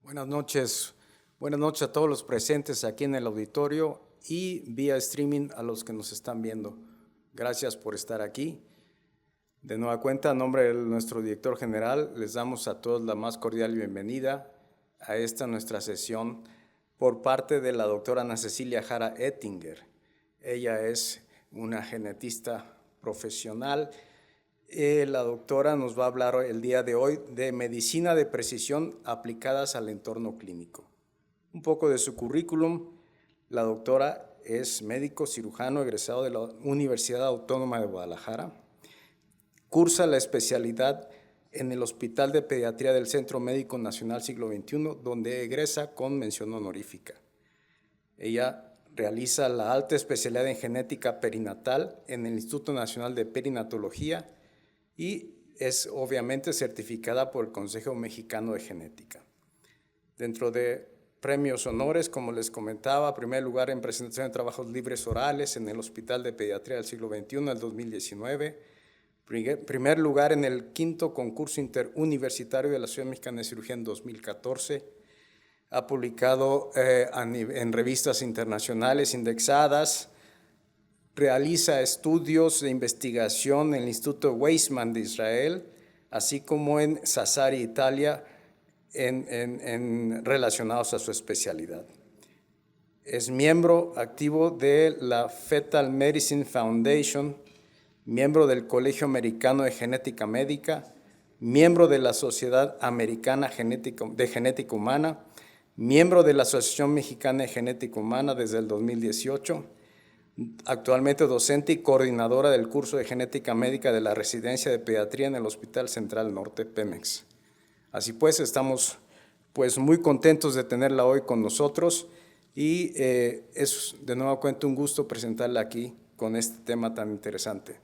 Buenas noches a todos los presentes aquí en el auditorio y vía streaming a los que nos están viendo. Gracias por estar aquí. De nueva cuenta, a nombre de nuestro director general, les damos a todos la más cordial bienvenida a esta nuestra sesión por parte de la doctora Ana Cecilia Jara Ettinger. Ella es una genetista profesional. La doctora nos va a hablar el día de hoy de medicina de precisión aplicadas al entorno clínico. Un poco de su currículum. La doctora es médico cirujano egresado de la Universidad Autónoma de Guadalajara. Cursa la especialidad en el Hospital de Pediatría del Centro Médico Nacional Siglo XXI, donde egresa con mención honorífica. Ella realiza la alta especialidad en genética perinatal en el Instituto Nacional de Perinatología y es obviamente certificada por el Consejo Mexicano de Genética. Dentro de premios honores, como les comentaba, primer lugar en presentación de trabajos libres orales en el Hospital de Pediatría del Siglo XXI en el 2019, primer lugar en el quinto concurso interuniversitario de la Sociedad Mexicana de Cirugía en 2014, ha publicado en revistas internacionales indexadas, realiza estudios de investigación en el Instituto Weizmann de Israel, así como en Sassari, Italia, relacionados a su especialidad. Es miembro activo de la Fetal Medicine Foundation, miembro del Colegio Americano de Genética Médica, miembro de la Sociedad Americana de Genética Humana, miembro de la Asociación Mexicana de Genética Humana desde el 2018, actualmente docente y coordinadora del curso de genética médica de la Residencia de Pediatría en el Hospital Central Norte, Pemex. Así pues, estamos muy contentos de tenerla hoy con nosotros y es de nuevo cuenta un gusto presentarla aquí con este tema tan interesante.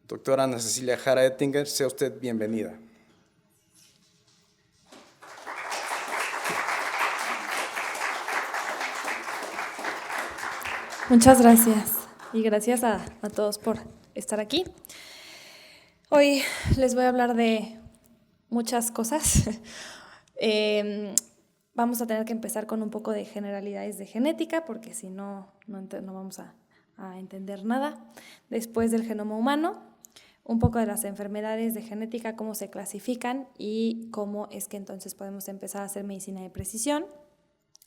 Doctora Ana Cecilia Jara Ettinger, sea usted bienvenida. Muchas gracias y gracias a todos por estar aquí. Hoy les voy a hablar de muchas cosas. Vamos a tener que empezar con un poco de generalidades de genética porque si no vamos a entender nada. Después del genoma humano, un poco de las enfermedades de genética, cómo se clasifican y cómo es que entonces podemos empezar a hacer medicina de precisión.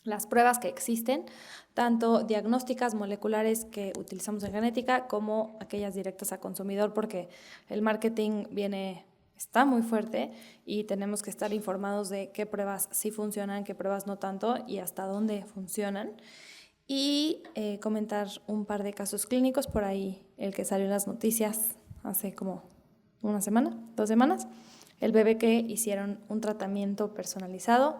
Las pruebas que existen, tanto diagnósticas moleculares que utilizamos en genética como aquellas directas a consumidor, porque el marketing está muy fuerte y tenemos que estar informados de qué pruebas sí funcionan, qué pruebas no tanto y hasta dónde funcionan. Y comentar un par de casos clínicos, por ahí el que salió en las noticias hace como una semana, 2 semanas, el bebé que hicieron un tratamiento personalizado,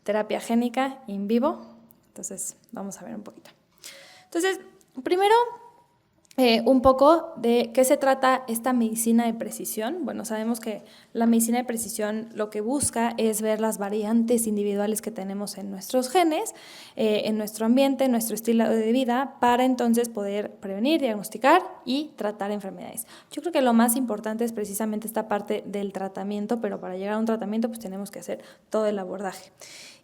terapia génica in vivo. Entonces, vamos a ver un poquito. Entonces, primero, un poco de qué se trata esta medicina de precisión. Bueno, sabemos que la medicina de precisión lo que busca es ver las variantes individuales que tenemos en nuestros genes, en nuestro ambiente, en nuestro estilo de vida, para entonces poder prevenir, diagnosticar y tratar enfermedades. Yo creo que lo más importante es precisamente esta parte del tratamiento, pero para llegar a un tratamiento pues tenemos que hacer todo el abordaje.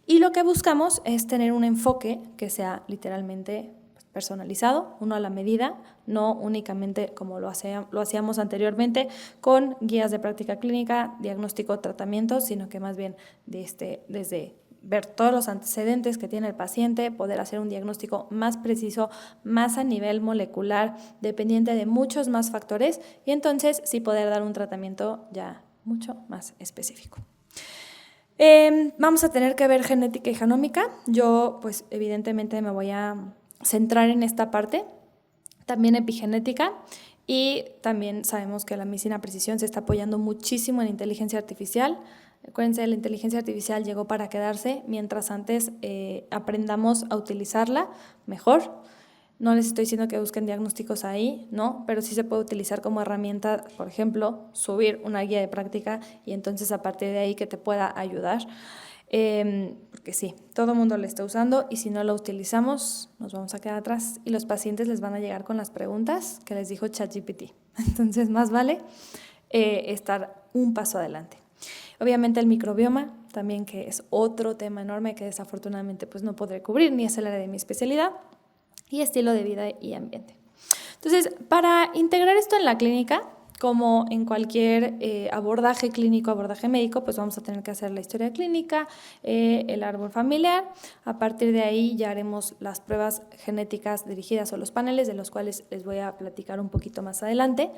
Y lo que buscamos es tener un enfoque que sea literalmente personalizado, uno a la medida, no únicamente como lo hacíamos anteriormente con guías de práctica clínica, diagnóstico, tratamiento, sino que más bien desde ver todos los antecedentes que tiene el paciente, poder hacer un diagnóstico más preciso, más a nivel molecular, dependiente de muchos más factores y entonces sí poder dar un tratamiento ya mucho más específico. Vamos a tener que ver genética y genómica. Yo pues evidentemente me voy a centrar en esta parte, también epigenética y también sabemos que la medicina precisión se está apoyando muchísimo en inteligencia artificial. Acuérdense, la inteligencia artificial llegó para quedarse, mientras antes aprendamos a utilizarla mejor. No les estoy diciendo que busquen diagnósticos ahí, ¿no? Pero sí se puede utilizar como herramienta, por ejemplo, subir una guía de práctica y entonces a partir de ahí que te pueda ayudar. Porque sí, todo el mundo lo está usando y si no lo utilizamos nos vamos a quedar atrás y los pacientes les van a llegar con las preguntas que les dijo ChatGPT. Entonces más vale estar un paso adelante. Obviamente el microbioma también, que es otro tema enorme que desafortunadamente pues no podré cubrir, ni es el área de mi especialidad, y estilo de vida y ambiente. Entonces, para integrar esto en la clínica, como en cualquier abordaje clínico, abordaje médico, pues vamos a tener que hacer la historia clínica, el árbol familiar. A partir de ahí ya haremos las pruebas genéticas dirigidas o los paneles, de los cuales les voy a platicar un poquito más adelante.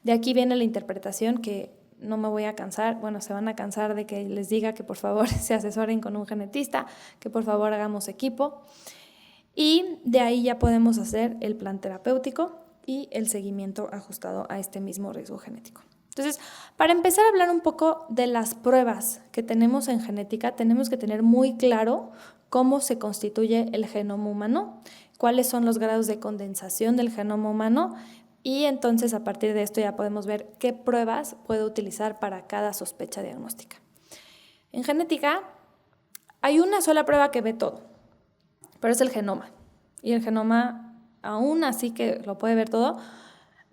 De aquí viene la interpretación, que no me voy a cansar, bueno, se van a cansar de que les diga que por favor se asesoren con un genetista, que por favor hagamos equipo. Y de ahí ya podemos hacer el plan terapéutico y el seguimiento ajustado a este mismo riesgo genético. Entonces, para empezar a hablar un poco de las pruebas que tenemos en genética, tenemos que tener muy claro cómo se constituye el genoma humano, cuáles son los grados de condensación del genoma humano, y entonces a partir de esto ya podemos ver qué pruebas puedo utilizar para cada sospecha diagnóstica. En genética hay una sola prueba que ve todo, pero es el genoma. Y el genoma, aún así que lo puede ver todo,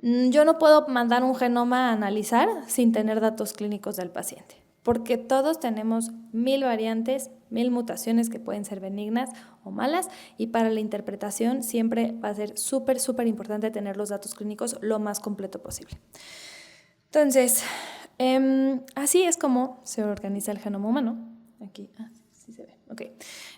yo no puedo mandar un genoma a analizar sin tener datos clínicos del paciente, porque todos tenemos 1000 variantes, 1000 mutaciones que pueden ser benignas o malas, y para la interpretación siempre va a ser súper importante tener los datos clínicos lo más completo posible. Entonces, así es como se organiza el genoma humano. Aquí, sí se ve. Ok.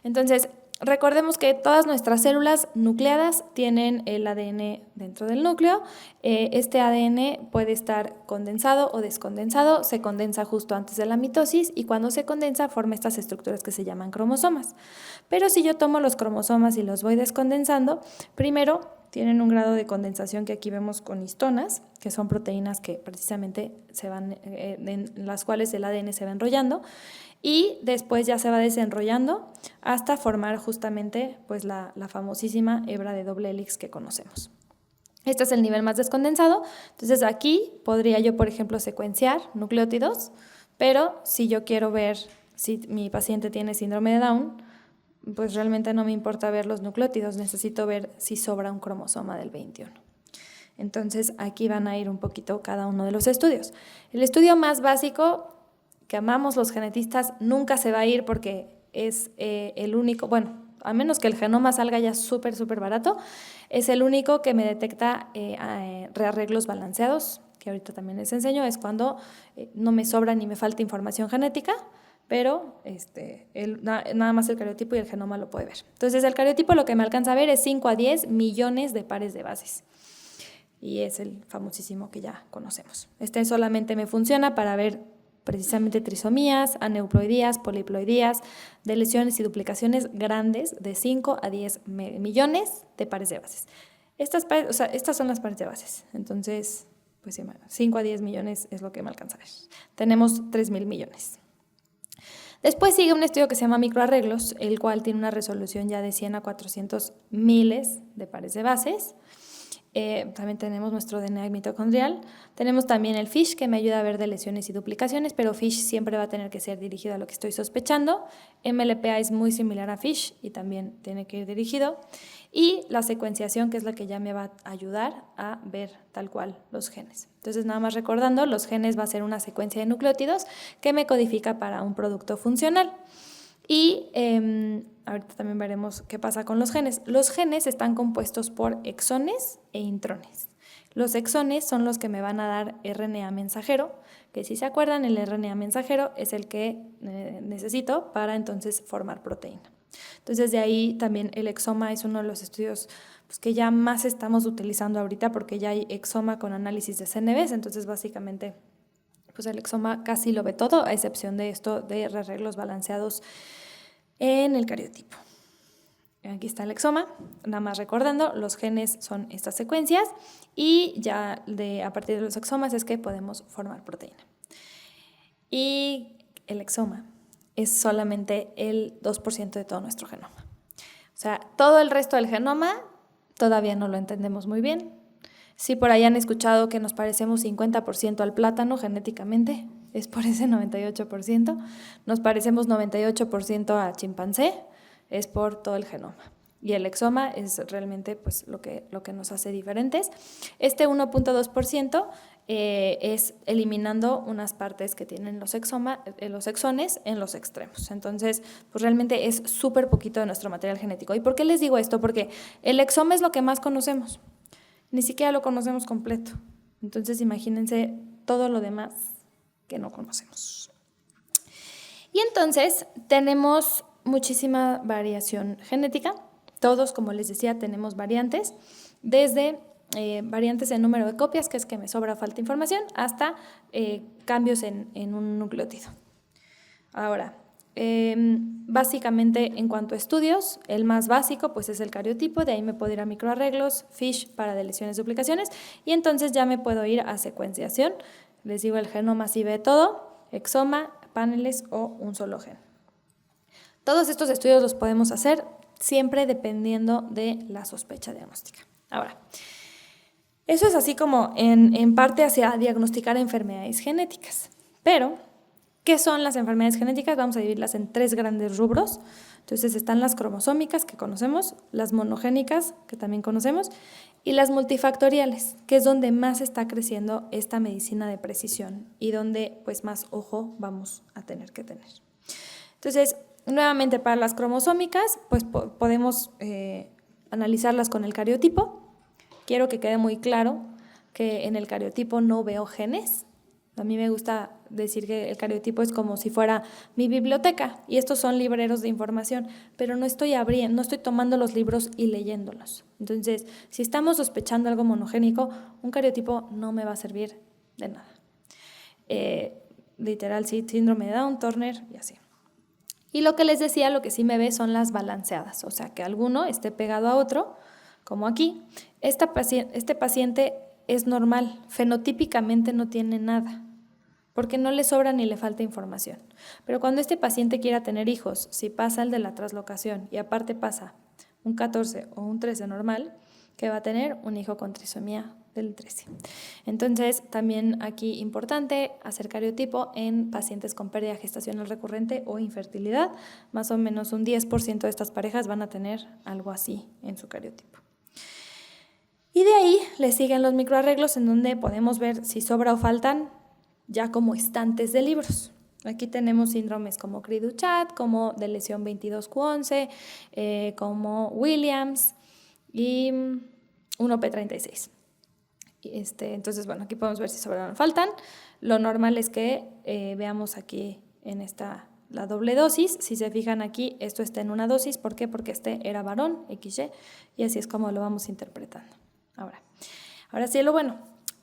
Entonces, recordemos que todas nuestras células nucleadas tienen el ADN dentro del núcleo. Este ADN puede estar condensado o descondensado. Se condensa justo antes de la mitosis, y cuando se condensa forma estas estructuras que se llaman cromosomas. Pero si yo tomo los cromosomas y los voy descondensando, primero tienen un grado de condensación que aquí vemos con histonas, que son proteínas que precisamente se van, en las cuales el ADN se va enrollando, y después ya se va desenrollando hasta formar justamente pues la famosísima hebra de doble hélice que conocemos. Este es el nivel más descondensado. Entonces aquí podría yo, por ejemplo, secuenciar nucleótidos, pero si yo quiero ver si mi paciente tiene síndrome de Down, pues realmente no me importa ver los nucleótidos, necesito ver si sobra un cromosoma del 21. Entonces aquí van a ir un poquito cada uno de los estudios. El estudio más básico que amamos los genetistas nunca se va a ir, porque es el único, bueno, a menos que el genoma salga ya súper barato, es el único que me detecta rearreglos balanceados, que ahorita también les enseño. Es cuando no me sobra ni me falta información genética, pero nada más el cariotipo y el genoma lo puede ver. Entonces el cariotipo lo que me alcanza a ver es 5 a 10 millones de pares de bases, y es el famosísimo que ya conocemos. Este solamente me funciona para ver precisamente trisomías, aneuploidías, poliploidías, de lesiones y duplicaciones grandes de 5 a 10 millones de pares de bases. Estas son las pares de bases. Entonces, pues 5 a 10 millones es lo que me alcanza a ver. Tenemos 3.000 millones. Después sigue un estudio que se llama microarreglos, el cual tiene una resolución ya de 100 a 400 miles de pares de bases. También tenemos nuestro DNA mitocondrial. Tenemos también el FISH, que me ayuda a ver de lesiones y duplicaciones, pero FISH siempre va a tener que ser dirigido a lo que estoy sospechando. MLPA es muy similar a FISH y también tiene que ir dirigido. Y la secuenciación, que es la que ya me va a ayudar a ver tal cual los genes. Entonces, nada más recordando, los genes va a ser una secuencia de nucleótidos que me codifica para un producto funcional. Y ahorita también veremos qué pasa con los genes. Los genes están compuestos por exones e intrones. Los exones son los que me van a dar RNA mensajero, que si se acuerdan, el RNA mensajero es el que necesito para entonces formar proteína. Entonces de ahí también el exoma es uno de los estudios pues, que ya más estamos utilizando ahorita, porque ya hay exoma con análisis de CNVs. Entonces básicamente pues el exoma casi lo ve todo, a excepción de esto de rearreglos balanceados en el cariotipo. Aquí está el exoma, nada más recordando, los genes son estas secuencias, y ya a partir de los exomas es que podemos formar proteína. Y el exoma es solamente el 2% de todo nuestro genoma. O sea, todo el resto del genoma todavía no lo entendemos muy bien. Si por ahí han escuchado que nos parecemos 50% al plátano genéticamente, es por ese 98%. Nos parecemos 98% a chimpancé, es por todo el genoma. y el exoma es realmente pues, lo que nos hace diferentes. Este 1.2% es eliminando unas partes que tienen los exones en los extremos. Entonces, pues realmente es súper poquito de nuestro material genético. ¿Y por qué les digo esto? Porque el exoma es lo que más conocemos. Ni siquiera lo conocemos completo. Entonces, imagínense todo lo demás que no conocemos. Y entonces, tenemos muchísima variación genética. Todos, como les decía, tenemos variantes, desde variantes en número de copias, que es que me sobra o falta información, hasta cambios en un nucleótido. Ahora, básicamente en cuanto a estudios, el más básico pues es el cariotipo, de ahí me puedo ir a microarreglos, FISH para deleciones, duplicaciones, y entonces ya me puedo ir a secuenciación. Les digo el genoma si ve todo, exoma, paneles o un solo gen. Todos estos estudios los podemos hacer siempre dependiendo de la sospecha diagnóstica. Ahora, eso es así como en parte hacia diagnosticar enfermedades genéticas. Pero, ¿qué son las enfermedades genéticas? Vamos a dividirlas en 3 grandes rubros. Entonces están las cromosómicas, que conocemos, las monogénicas, que también conocemos, y las multifactoriales, que es donde más está creciendo esta medicina de precisión y donde pues más ojo vamos a tener que tener. Entonces, nuevamente para las cromosómicas, pues podemos analizarlas con el cariotipo. Quiero que quede muy claro que en el cariotipo no veo genes. A mí me gusta decir que el cariotipo es como si fuera mi biblioteca y estos son libreros de información, pero no estoy tomando los libros y leyéndolos. Entonces, si estamos sospechando algo monogénico, un cariotipo no me va a servir de nada. Literal, sí, síndrome de Down, Turner y así. Y lo que les decía, lo que sí me ve son las balanceadas, o sea, que alguno esté pegado a otro, como aquí. Este paciente es normal, fenotípicamente no tiene nada, porque no le sobra ni le falta información. Pero cuando este paciente quiera tener hijos, si pasa el de la translocación y aparte pasa un 14 o un 13 normal, que va a tener un hijo con trisomía del 13. Entonces, también aquí importante hacer cariotipo en pacientes con pérdida gestacional recurrente o infertilidad. Más o menos un 10% de estas parejas van a tener algo así en su cariotipo. Y de ahí le siguen los microarreglos en donde podemos ver si sobra o faltan ya como estantes de libros. Aquí tenemos síndromes como Cri-du-Chat, como de lesión 22q11, como Williams y 1p36. Entonces, bueno, aquí podemos ver si sobran o faltan. Lo normal es que veamos aquí en la doble dosis. Si se fijan aquí, esto está en una dosis. ¿Por qué? Porque este era varón, XY, y así es como lo vamos interpretando. Ahora sí, lo bueno.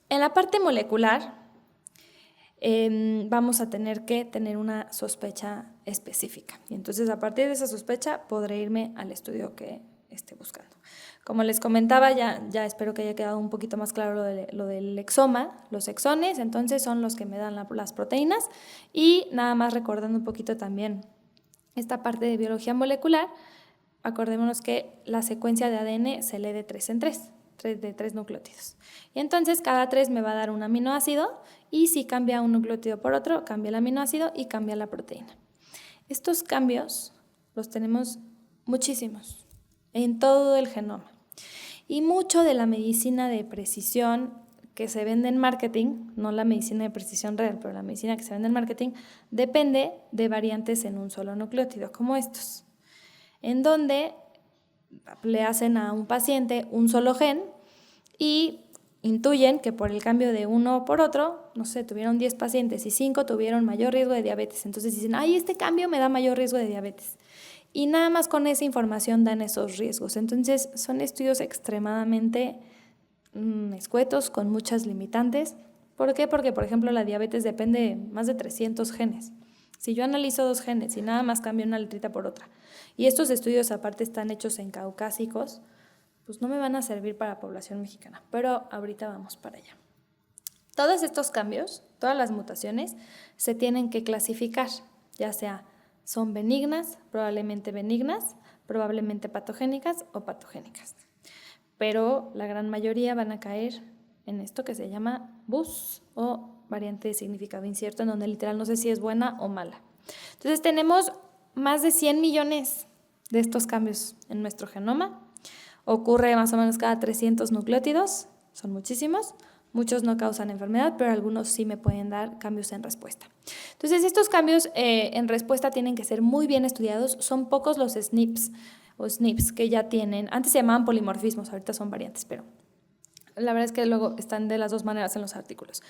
En la parte molecular vamos a tener que tener una sospecha específica. Y entonces, a partir de esa sospecha, podré irme al estudio que esté buscando. Como les comentaba, ya espero que haya quedado un poquito más claro lo del exoma. Los exones, entonces, son los que me dan las proteínas. Y nada más recordando un poquito también esta parte de biología molecular, acordémonos que la secuencia de ADN se lee de 3 en 3, de 3 nucleótidos. Y entonces, cada 3 me va a dar un aminoácido y si cambia un nucleótido por otro, cambia el aminoácido y cambia la proteína. Estos cambios los tenemos muchísimos en todo el genoma. Y mucho de la medicina de precisión que se vende en marketing, no la medicina de precisión real, pero la medicina que se vende en marketing, depende de variantes en un solo nucleótido, como estos, en donde le hacen a un paciente un solo gen y intuyen que por el cambio de uno por otro, no sé, tuvieron 10 pacientes y 5 tuvieron mayor riesgo de diabetes. Entonces dicen, ay, este cambio me da mayor riesgo de diabetes. Y nada más con esa información dan esos riesgos. Entonces son estudios extremadamente escuetos, con muchas limitantes. ¿Por qué? Porque, por ejemplo, la diabetes depende de más de 300 genes. Si yo analizo 2 genes y nada más cambio una letrita por otra, y estos estudios aparte están hechos en caucásicos, pues no me van a servir para la población mexicana, pero ahorita vamos para allá. Todos estos cambios, todas las mutaciones, se tienen que clasificar, ya sea son benignas, probablemente patogénicas o patogénicas. Pero la gran mayoría van a caer en esto que se llama BUS o variante de significado incierto, en donde literal no sé si es buena o mala. Entonces tenemos más de 100 millones de estos cambios en nuestro genoma. Ocurre más o menos cada 300 nucleótidos, son muchísimos. Muchos no causan enfermedad, pero algunos sí me pueden dar cambios en respuesta. Entonces, estos cambios en respuesta tienen que ser muy bien estudiados. Son pocos los SNPs que ya tienen. Antes se llamaban polimorfismos, ahorita son variantes, pero la verdad es que luego están de las dos maneras en los artículos.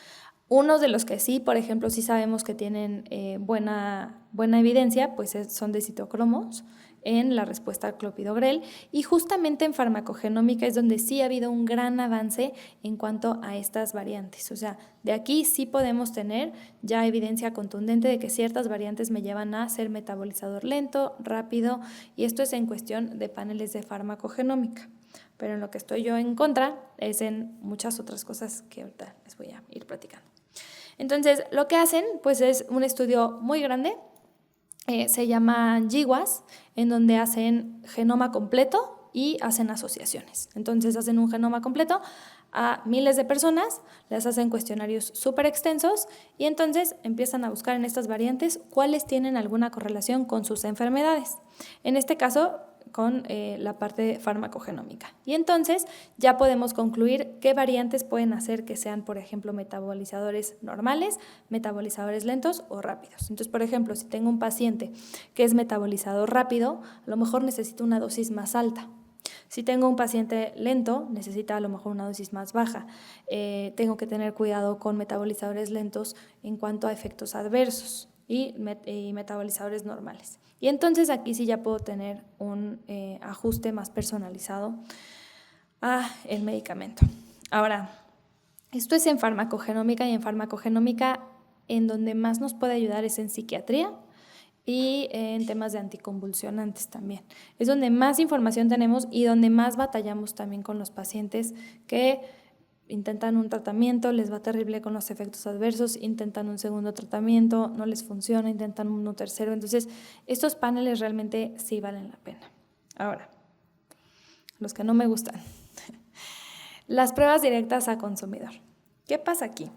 Unos de los que sí, por ejemplo, sí sabemos que tienen buena evidencia, pues son de citocromos en la respuesta al clopidogrel, y justamente en farmacogenómica es donde sí ha habido un gran avance en cuanto a estas variantes. O sea, de aquí sí podemos tener ya evidencia contundente de que ciertas variantes me llevan a ser metabolizador lento, rápido, y esto es en cuestión de paneles de farmacogenómica. Pero en lo que estoy yo en contra es en muchas otras cosas que ahorita les voy a ir platicando. Entonces, lo que hacen pues es un estudio muy grande, se llama GWAS, en donde hacen genoma completo y hacen asociaciones. Entonces, hacen un genoma completo a miles de personas, les hacen cuestionarios súper extensos y entonces empiezan a buscar en estas variantes cuáles tienen alguna correlación con sus enfermedades. En este caso, con la parte farmacogenómica. Y entonces ya podemos concluir qué variantes pueden hacer que sean, por ejemplo, metabolizadores normales, metabolizadores lentos o rápidos. Entonces, por ejemplo, si tengo un paciente que es metabolizador rápido, a lo mejor necesito una dosis más alta. Si tengo un paciente lento, necesita a lo mejor una dosis más baja. Tengo que tener cuidado con metabolizadores lentos en cuanto a efectos adversos y metabolizadores normales. Y entonces aquí sí ya puedo tener un ajuste más personalizado a el medicamento. Ahora, esto es en farmacogenómica, y en farmacogenómica en donde más nos puede ayudar es en psiquiatría y en temas de anticonvulsionantes también. Es donde más información tenemos y donde más batallamos también con los pacientes que intentan un tratamiento, les va terrible con los efectos adversos, intentan un segundo tratamiento, no les funciona, intentan uno tercero. Entonces, estos paneles realmente sí valen la pena. Ahora, los que no me gustan. Las pruebas directas a consumidor. ¿Qué pasa aquí?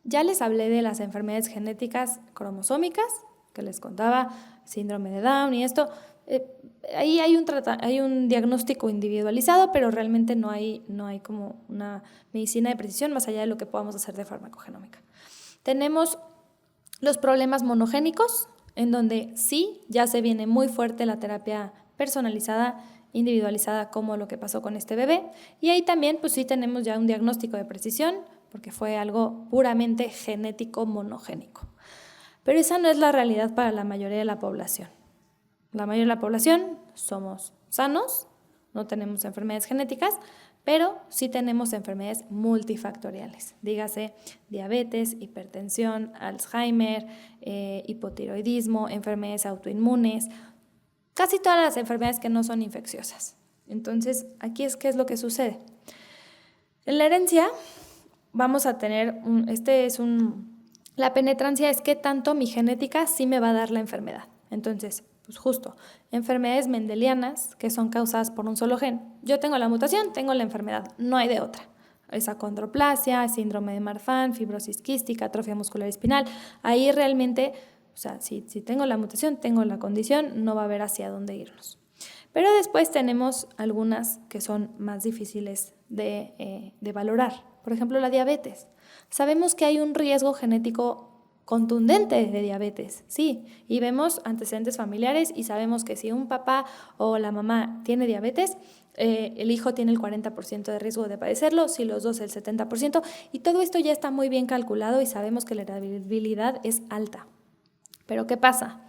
Ya les hablé de las enfermedades genéticas cromosómicas, que les contaba, síndrome de Down y esto. Ahí hay un diagnóstico individualizado, pero realmente no hay como una medicina de precisión más allá de lo que podamos hacer de farmacogenómica. Tenemos los problemas monogénicos, en donde sí, ya se viene muy fuerte la terapia personalizada, individualizada, como lo que pasó con este bebé. Y ahí también, pues sí tenemos ya un diagnóstico de precisión, porque fue algo puramente genético monogénico. Pero esa no es la realidad para la mayoría de la población. La mayoría de la población somos sanos, no tenemos enfermedades genéticas, pero sí tenemos enfermedades multifactoriales. Dígase diabetes, hipertensión, Alzheimer, hipotiroidismo, enfermedades autoinmunes, casi todas las enfermedades que no son infecciosas. Entonces, aquí ¿qué es lo que sucede? En la herencia vamos a tener, la penetrancia es qué tanto mi genética sí me va a dar la enfermedad. Entonces, pues justo, enfermedades mendelianas que son causadas por un solo gen. Yo tengo la mutación, tengo la enfermedad, no hay de otra. Es acondroplasia, síndrome de Marfan, fibrosis quística, atrofia muscular espinal. Ahí realmente, o sea, si tengo la mutación, tengo la condición, no va a haber hacia dónde irnos. Pero después tenemos algunas que son más difíciles de valorar. Por ejemplo, la diabetes. Sabemos que hay un riesgo genético contundente de diabetes, sí, y vemos antecedentes familiares y sabemos que si un papá o la mamá tiene diabetes, el hijo tiene el 40% de riesgo de padecerlo, si los dos el 70%, y todo esto ya está muy bien calculado y sabemos que la heredabilidad es alta. Pero ¿qué pasa?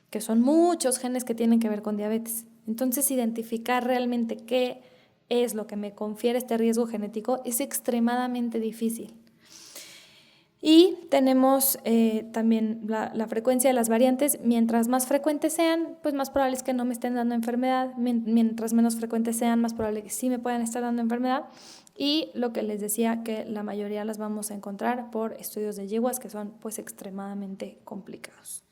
Que son muchos genes que tienen que ver con diabetes. Entonces, identificar realmente qué es lo que me confiere este riesgo genético es extremadamente difícil. Y tenemos también la frecuencia de las variantes. Mientras más frecuentes sean, pues más probable es que no me estén dando enfermedad. Mientras menos frecuentes sean, más probable que sí me puedan estar dando enfermedad. Y lo que les decía, que la mayoría las vamos a encontrar por estudios de yeguas que son pues extremadamente complicados.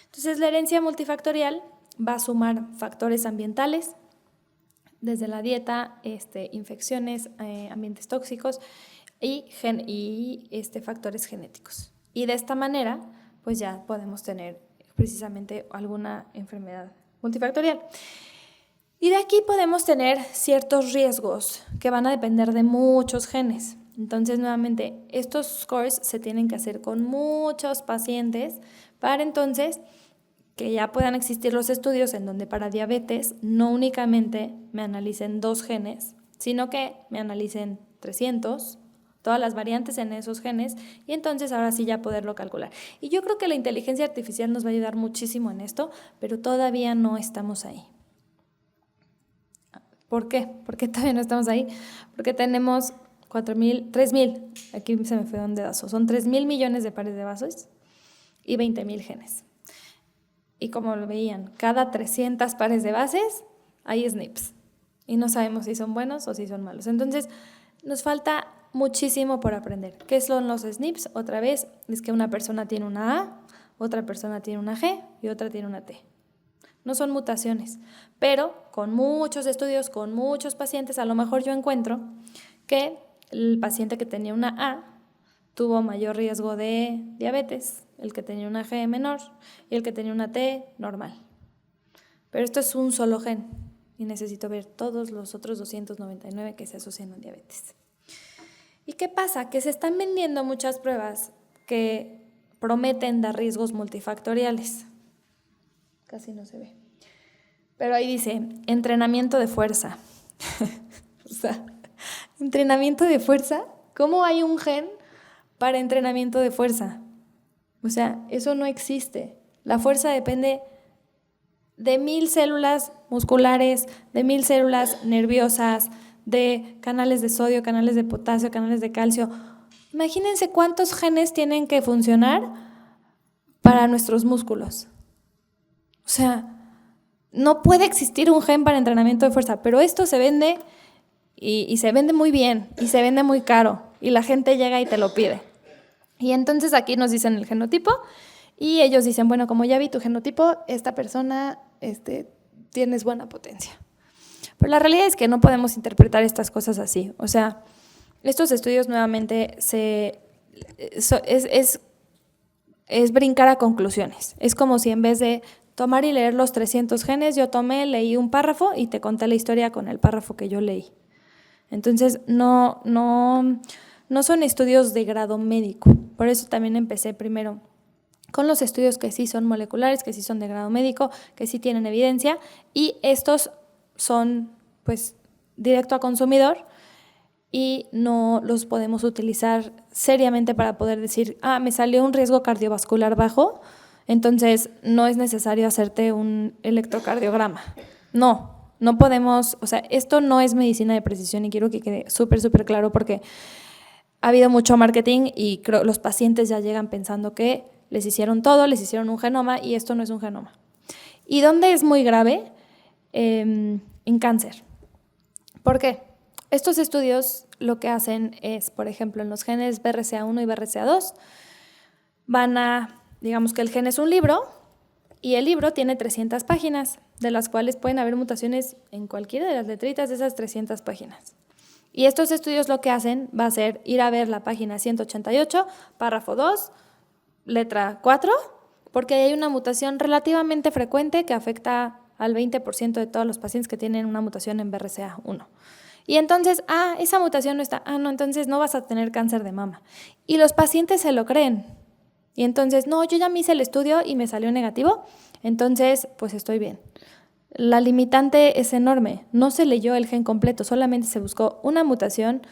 Entonces, la herencia multifactorial va a sumar factores ambientales, desde la dieta, infecciones, ambientes tóxicos, y factores genéticos. Y de esta manera, pues ya podemos tener precisamente alguna enfermedad multifactorial. Y de aquí podemos tener ciertos riesgos que van a depender de muchos genes. Entonces, nuevamente, estos scores se tienen que hacer con muchos pacientes para entonces que ya puedan existir los estudios en donde para diabetes no únicamente me analicen 2 genes, sino que me analicen 300, todas las variantes en esos genes, y entonces ahora sí ya poderlo calcular. Y yo creo que la inteligencia artificial nos va a ayudar muchísimo en esto, pero todavía no estamos ahí. ¿Por qué? ¿Por qué todavía no estamos ahí? Porque tenemos 3,000, aquí se me fue un dedazo, son 3,000 millones de pares de vasos y 20,000 genes. Y como lo veían, cada 300 pares de bases hay SNPs y no sabemos si son buenos o si son malos. Entonces, nos falta muchísimo por aprender. ¿Qué son los SNPs? Otra vez, es que una persona tiene una A, otra persona tiene una G y otra tiene una T. No son mutaciones, pero con muchos estudios, con muchos pacientes, a lo mejor yo encuentro que el paciente que tenía una A tuvo mayor riesgo de diabetes, el que tenía una G menor y el que tenía una T normal. Pero esto es un solo gen y necesito ver todos los otros 299 que se asocian a diabetes. ¿Y qué pasa? Que se están vendiendo muchas pruebas que prometen dar riesgos multifactoriales. Casi no se ve. Pero ahí dice, entrenamiento de fuerza. O sea, entrenamiento de fuerza. ¿Cómo hay un gen para entrenamiento de fuerza? O sea, eso no existe. La fuerza depende de 1,000 células musculares, de 1,000 células nerviosas, de canales de sodio, canales de potasio, canales de calcio. Imagínense cuántos genes tienen que funcionar para nuestros músculos. O sea, no puede existir un gen para entrenamiento de fuerza, pero esto se vende y se vende muy bien y se vende muy caro y la gente llega y te lo pide. Y entonces aquí nos dicen el genotipo y ellos dicen, bueno, como ya vi tu genotipo, esta persona tienes buena potencia. Pero la realidad es que no podemos interpretar estas cosas así. O sea, estos estudios nuevamente es brincar a conclusiones. Es como si en vez de tomar y leer los 300 genes, yo leí un párrafo y te conté la historia con el párrafo que yo leí. Entonces, no son estudios de grado médico. Por eso también empecé primero con los estudios que sí son moleculares, que sí son de grado médico, que sí tienen evidencia, y estos son, pues, directo a consumidor y no los podemos utilizar seriamente para poder decir, me salió un riesgo cardiovascular bajo, entonces no es necesario hacerte un electrocardiograma. No podemos, o sea, esto no es medicina de precisión y quiero que quede súper, súper claro porque ha habido mucho marketing y los pacientes ya llegan pensando que les hicieron todo, les hicieron un genoma y esto no es un genoma. ¿Y dónde es muy grave? En cáncer. ¿Por qué? Estos estudios lo que hacen es, por ejemplo, en los genes BRCA1 y BRCA2, digamos que el gen es un libro y el libro tiene 300 páginas, de las cuales pueden haber mutaciones en cualquiera de las letritas de esas 300 páginas. Y estos estudios lo que hacen va a ser ir a ver la página 188, párrafo 2, letra 4, porque hay una mutación relativamente frecuente que afecta al 20% de todos los pacientes que tienen una mutación en BRCA1. Y entonces, esa mutación no está, no, entonces no vas a tener cáncer de mama. Y los pacientes se lo creen. Y entonces, no, yo ya me hice el estudio y me salió negativo, entonces pues estoy bien. La limitante es enorme, no se leyó el gen completo, solamente se buscó una mutación,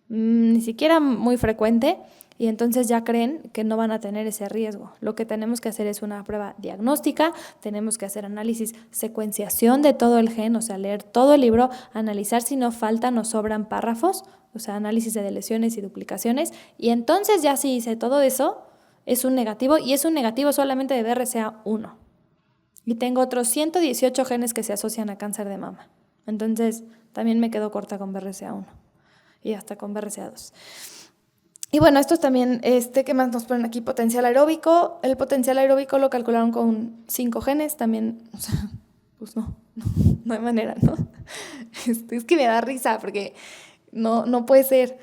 ni siquiera muy frecuente, y entonces ya creen que no van a tener ese riesgo. Lo que tenemos que hacer es una prueba diagnóstica, tenemos que hacer análisis, secuenciación de todo el gen, o sea, leer todo el libro, analizar si no faltan o sobran párrafos, o sea, análisis de deleciones y duplicaciones, y entonces ya si hice todo eso, es un negativo, y es un negativo solamente de BRCA1. Y tengo otros 118 genes que se asocian a cáncer de mama. Entonces, también me quedo corta con BRCA1 y hasta con BRCA2. Y bueno, estos también, ¿qué más nos ponen aquí? Potencial aeróbico. El potencial aeróbico lo calcularon con 5 genes. También, o sea, pues no hay manera, ¿no? Es que me da risa porque no puede ser.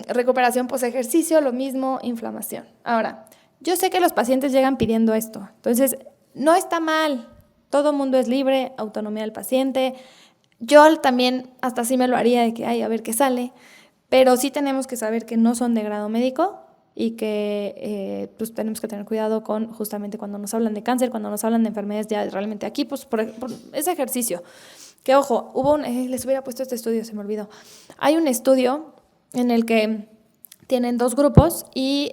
Recuperación post-ejercicio, lo mismo, inflamación. Ahora, yo sé que los pacientes llegan pidiendo esto. Entonces, no está mal. todo mundo es libre, autonomía del paciente. Yo también hasta sí me lo haría de que, ay, a ver qué sale, pero sí tenemos que saber que no son de grado médico y que pues tenemos que tener cuidado con justamente cuando nos hablan de cáncer, cuando nos hablan de enfermedades ya realmente aquí, pues por ese ejercicio. Que ojo, les hubiera puesto este estudio, se me olvidó. Hay un estudio en el que tienen 2 grupos y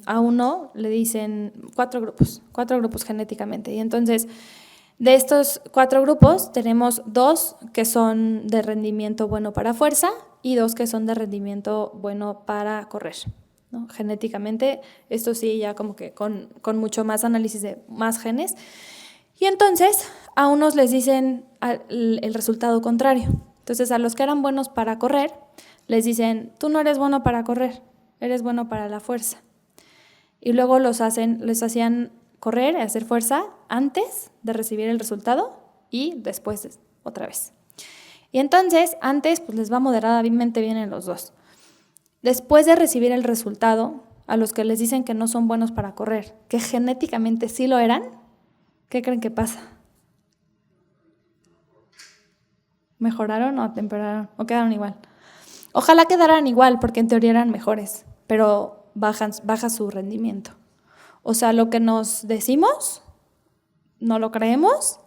a uno le dicen 4 grupos genéticamente. Y entonces, de estos 4 grupos, tenemos 2 que son de rendimiento bueno para fuerza y 2 que son de rendimiento bueno para correr, ¿no? Genéticamente, esto sí, ya como que con mucho más análisis de más genes. Y entonces, a unos les dicen el resultado contrario. Entonces, a los que eran buenos para correr, les dicen, tú no eres bueno para correr, eres bueno para la fuerza. Y luego les hacían correr, hacer fuerza antes de recibir el resultado y después otra vez. Y entonces, antes pues les va moderadamente bien en los 2. Después de recibir el resultado, a los que les dicen que no son buenos para correr, que genéticamente sí lo eran, ¿qué creen que pasa? ¿Mejoraron o empeoraron? ¿O quedaron igual? Ojalá quedaran igual, porque en teoría eran mejores, pero baja su rendimiento. O sea, lo que nos decimos, no lo creemos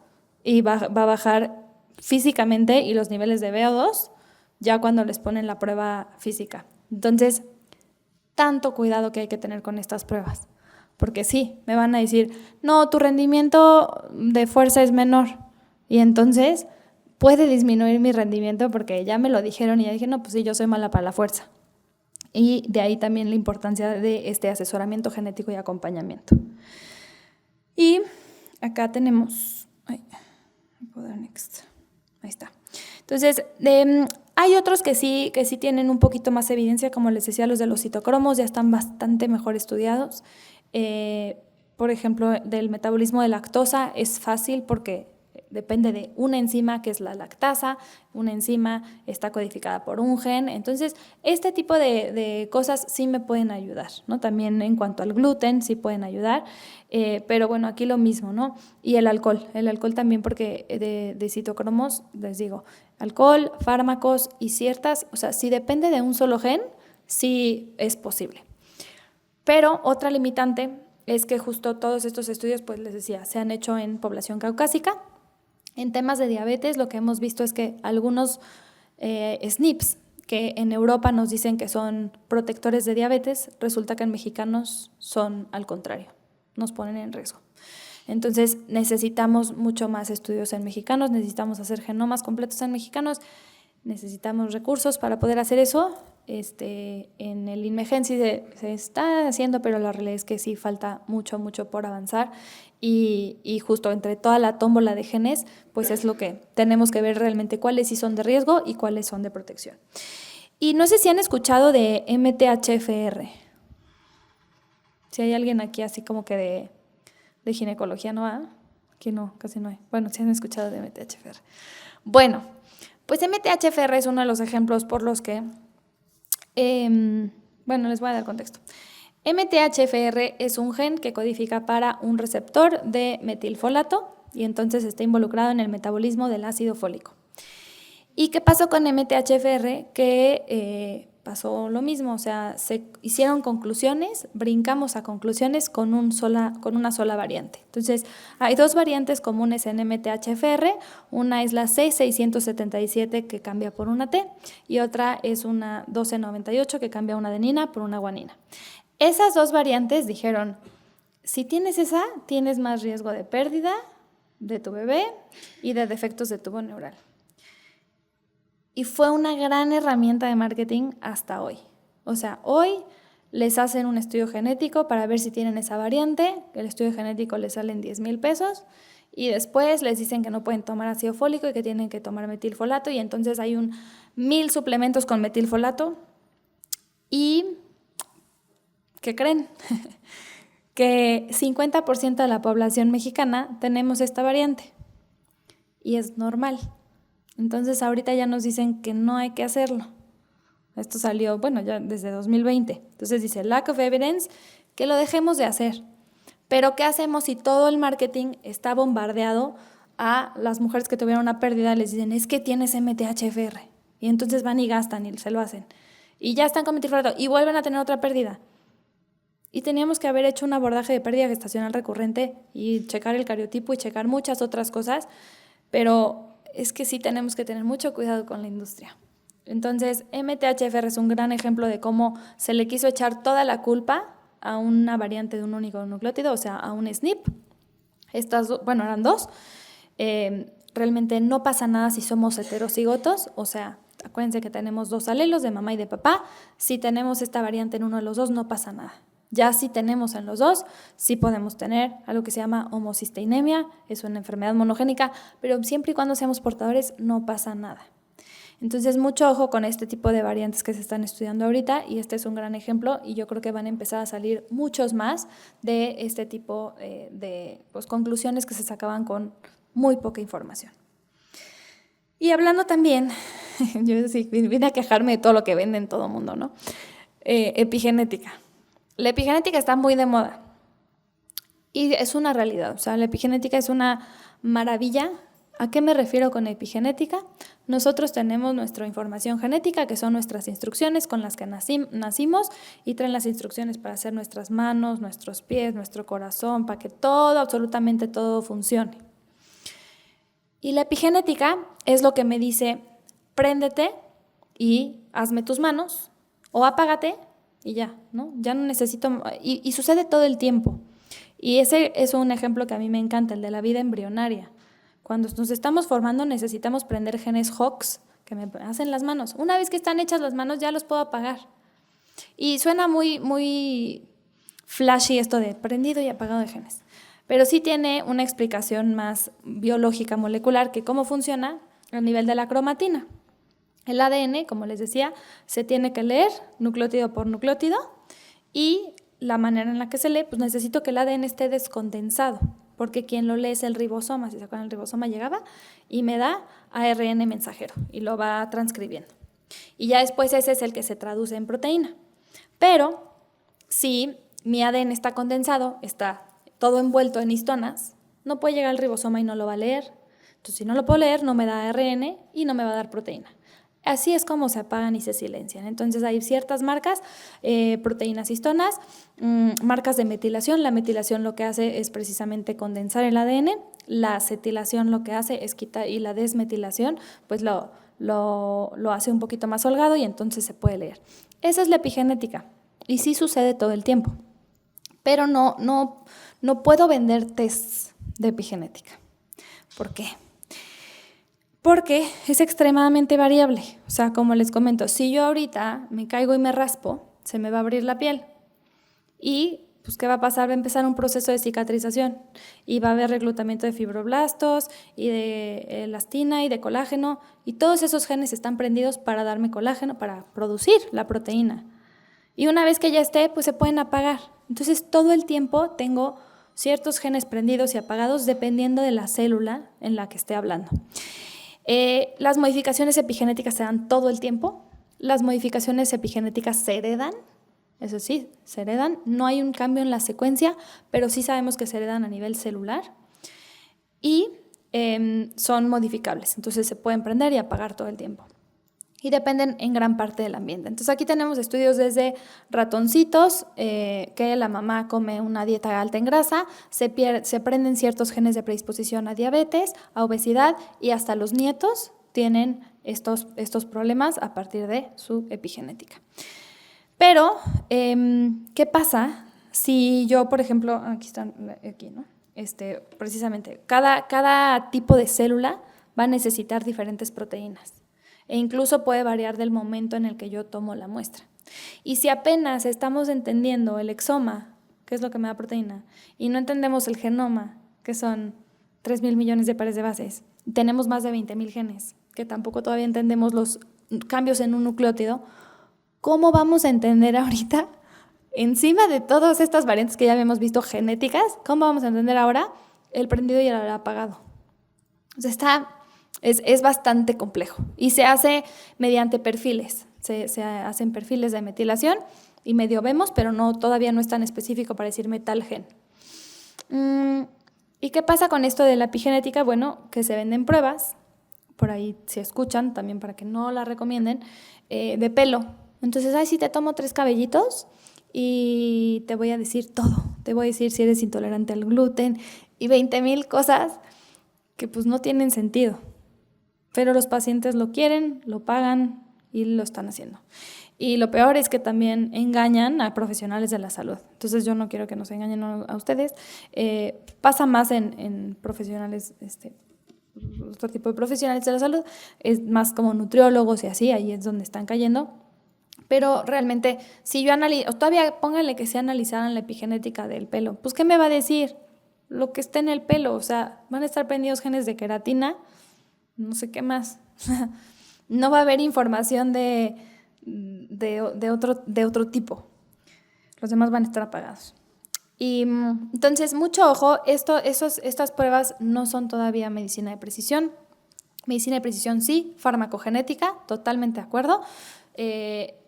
y va a bajar físicamente y los niveles de VO2 ya cuando les ponen la prueba física. Entonces, tanto cuidado que hay que tener con estas pruebas. Porque sí, me van a decir, no, tu rendimiento de fuerza es menor. Y entonces puede disminuir mi rendimiento porque ya me lo dijeron y ya dije, no, pues sí, yo soy mala para la fuerza. Y de ahí también la importancia de este asesoramiento genético y acompañamiento. Y acá tenemos, ahí está. Entonces, hay otros que sí tienen un poquito más evidencia, como les decía, los de los citocromos ya están bastante mejor estudiados. Por ejemplo, del metabolismo de lactosa es fácil porque depende de una enzima que es la lactasa, una enzima está codificada por un gen, entonces este tipo de cosas sí me pueden ayudar, ¿no? También en cuanto al gluten sí pueden ayudar, pero bueno, aquí lo mismo, ¿no? Y el alcohol también porque de citocromos, les digo, alcohol, fármacos y ciertas, o sea, si depende de un solo gen, sí es posible. Pero otra limitante es que justo todos estos estudios, pues les decía, se han hecho en población caucásica. En temas de diabetes, lo que hemos visto es que algunos SNPs, que en Europa nos dicen que son protectores de diabetes, resulta que en mexicanos son al contrario, nos ponen en riesgo. Entonces necesitamos mucho más estudios en mexicanos, necesitamos hacer genomas completos en mexicanos, necesitamos recursos para poder hacer eso. En el INMEGEN sí se está haciendo, pero la realidad es que sí falta mucho por avanzar y justo entre toda la tómbola de genes, pues es lo que tenemos que ver realmente cuáles sí son de riesgo y cuáles son de protección. Y no sé si han escuchado de MTHFR. Si hay alguien aquí así como que de ginecología, ¿no? Aquí no, casi no hay. Bueno, si han escuchado de MTHFR. Bueno, pues MTHFR es uno de los ejemplos por los que bueno, les voy a dar contexto. MTHFR es un gen que codifica para un receptor de metilfolato y entonces está involucrado en el metabolismo del ácido fólico. ¿Y qué pasó con MTHFR? Que pasó lo mismo, o sea, se hicieron conclusiones, brincamos a conclusiones con una sola variante. Entonces, hay 2 variantes comunes en MTHFR, una es la C677 que cambia por una T y otra es una 1298 que cambia una adenina por una guanina. Esas 2 variantes dijeron, si tienes esa, tienes más riesgo de pérdida de tu bebé y de defectos de tubo neural. Y fue una gran herramienta de marketing hasta hoy. O sea, hoy les hacen un estudio genético para ver si tienen esa variante, el estudio genético les sale en 10,000 pesos y después les dicen que no pueden tomar ácido fólico y que tienen que tomar metilfolato y entonces hay 1,000 suplementos con metilfolato y ¿qué creen? Que 50% de la población mexicana tenemos esta variante y es normal. Entonces ahorita ya nos dicen que no hay que hacerlo. Esto salió, bueno, ya desde 2020. Entonces dice, lack of evidence, que lo dejemos de hacer. Pero ¿qué hacemos si todo el marketing está bombardeado a las mujeres que tuvieron una pérdida? Les dicen, es que tienes MTHFR. Y entonces van y gastan y se lo hacen. Y ya están con metilfolato y vuelven a tener otra pérdida. Y teníamos que haber hecho un abordaje de pérdida gestacional recurrente y checar el cariotipo y checar muchas otras cosas, pero es que sí tenemos que tener mucho cuidado con la industria. Entonces, MTHFR es un gran ejemplo de cómo se le quiso echar toda la culpa a una variante de un único nucleótido, o sea, a un SNP. Eran dos. Realmente no pasa nada si somos heterocigotos, o sea, acuérdense que tenemos 2 alelos de mamá y de papá. Si tenemos esta variante en uno de los dos, no pasa nada. Ya si tenemos en los dos, sí podemos tener algo que se llama homocisteinemia, es una enfermedad monogénica, pero siempre y cuando seamos portadores no pasa nada. Entonces, mucho ojo con este tipo de variantes que se están estudiando ahorita, y este es un gran ejemplo, y yo creo que van a empezar a salir muchos más de este tipo de conclusiones que se sacaban con muy poca información. Y hablando también, yo sí vine a quejarme de todo lo que venden todo el mundo, ¿no? Epigenética. La epigenética está muy de moda y es una realidad, o sea, la epigenética es una maravilla. ¿A qué me refiero con epigenética? Nosotros tenemos nuestra información genética, que son nuestras instrucciones con las que nacimos, y traen las instrucciones para hacer nuestras manos, nuestros pies, nuestro corazón, para que todo, absolutamente todo funcione. Y la epigenética es lo que me dice, préndete y hazme tus manos, o apágate y ya, ¿no? Ya no necesito, y sucede todo el tiempo. Y ese es un ejemplo que a mí me encanta, el de la vida embrionaria. Cuando nos estamos formando necesitamos prender genes Hox que me hacen las manos. Una vez que están hechas las manos ya los puedo apagar. Y suena muy, muy flashy esto de prendido y apagado de genes. Pero sí tiene una explicación más biológica, molecular, que cómo funciona a nivel de la cromatina. El ADN, como les decía, se tiene que leer nucleótido por nucleótido, y la manera en la que se lee, pues necesito que el ADN esté descondensado, porque quien lo lee es el ribosoma. Si se acuerdan, el ribosoma llegaba y me da ARN mensajero y lo va transcribiendo. Y ya después ese es el que se traduce en proteína. Pero si mi ADN está condensado, está todo envuelto en histonas, no puede llegar al ribosoma y no lo va a leer. Entonces, si no lo puedo leer, no me da ARN y no me va a dar proteína. Así es como se apagan y se silencian. Entonces hay ciertas marcas, proteínas histonas, marcas de metilación. La metilación lo que hace es precisamente condensar el ADN. La acetilación lo que hace es quitar, y la desmetilación pues lo hace un poquito más holgado y entonces se puede leer. Esa es la epigenética y sí sucede todo el tiempo. Pero no puedo vender tests de epigenética. ¿Por qué? Porque es extremadamente variable. O sea, como les comento, si yo ahorita me caigo y me raspo, se me va a abrir la piel. Y, pues, ¿qué va a pasar? Va a empezar un proceso de cicatrización. Y va a haber reclutamiento de fibroblastos, y de elastina, y de colágeno. Y todos esos genes están prendidos para darme colágeno, para producir la proteína. Y una vez que ya esté, pues se pueden apagar. Entonces, todo el tiempo tengo ciertos genes prendidos y apagados dependiendo de la célula en la que esté hablando. Las modificaciones epigenéticas se dan todo el tiempo. Las modificaciones epigenéticas se heredan, eso sí, se heredan. No hay un cambio en la secuencia, pero sí sabemos que se heredan a nivel celular y son modificables. Entonces se pueden prender y apagar todo el tiempo. Y dependen en gran parte del ambiente. Entonces aquí tenemos estudios desde ratoncitos, que la mamá come una dieta alta en grasa, se prenden ciertos genes de predisposición a diabetes, a obesidad, y hasta los nietos tienen estos problemas a partir de su epigenética. Pero, ¿qué pasa si yo, por ejemplo, aquí, ¿no? Precisamente, cada tipo de célula va a necesitar diferentes proteínas. E incluso puede variar del momento en el que yo tomo la muestra. Y si apenas estamos entendiendo el exoma, que es lo que me da proteína, y no entendemos el genoma, que son 3,000 millones de pares de bases, tenemos más de 20,000 genes, que tampoco todavía entendemos los cambios en un nucleótido, ¿cómo vamos a entender ahorita, encima de todas estas variantes que ya habíamos visto genéticas, cómo vamos a entender ahora el prendido y el apagado? O sea, es bastante complejo y se hace mediante perfiles. Se hacen perfiles de metilación y medio vemos, pero todavía no es tan específico para decirme tal gen. ¿Y qué pasa con esto de la epigenética? Bueno, que se venden pruebas, por ahí se escuchan también para que no la recomienden, de pelo. Entonces, si te tomo 3 cabellitos y te voy a decir todo. Te voy a decir si eres intolerante al gluten y 20,000 cosas que pues no tienen sentido. Pero los pacientes lo quieren, lo pagan y lo están haciendo. Y lo peor es que también engañan a profesionales de la salud. Entonces yo no quiero que nos engañen a ustedes. Pasa más en profesionales, otro tipo de profesionales de la salud, es más como nutriólogos y así, ahí es donde están cayendo. Pero realmente, si yo analizo, todavía pónganle que se analizaran la epigenética del pelo, pues ¿qué me va a decir? Lo que está en el pelo, o sea, van a estar prendidos genes de queratina, no sé qué más. No va a haber información de otro tipo. Los demás van a estar apagados. Y entonces, mucho ojo, estas pruebas no son todavía medicina de precisión. Medicina de precisión sí, farmacogenética, totalmente de acuerdo.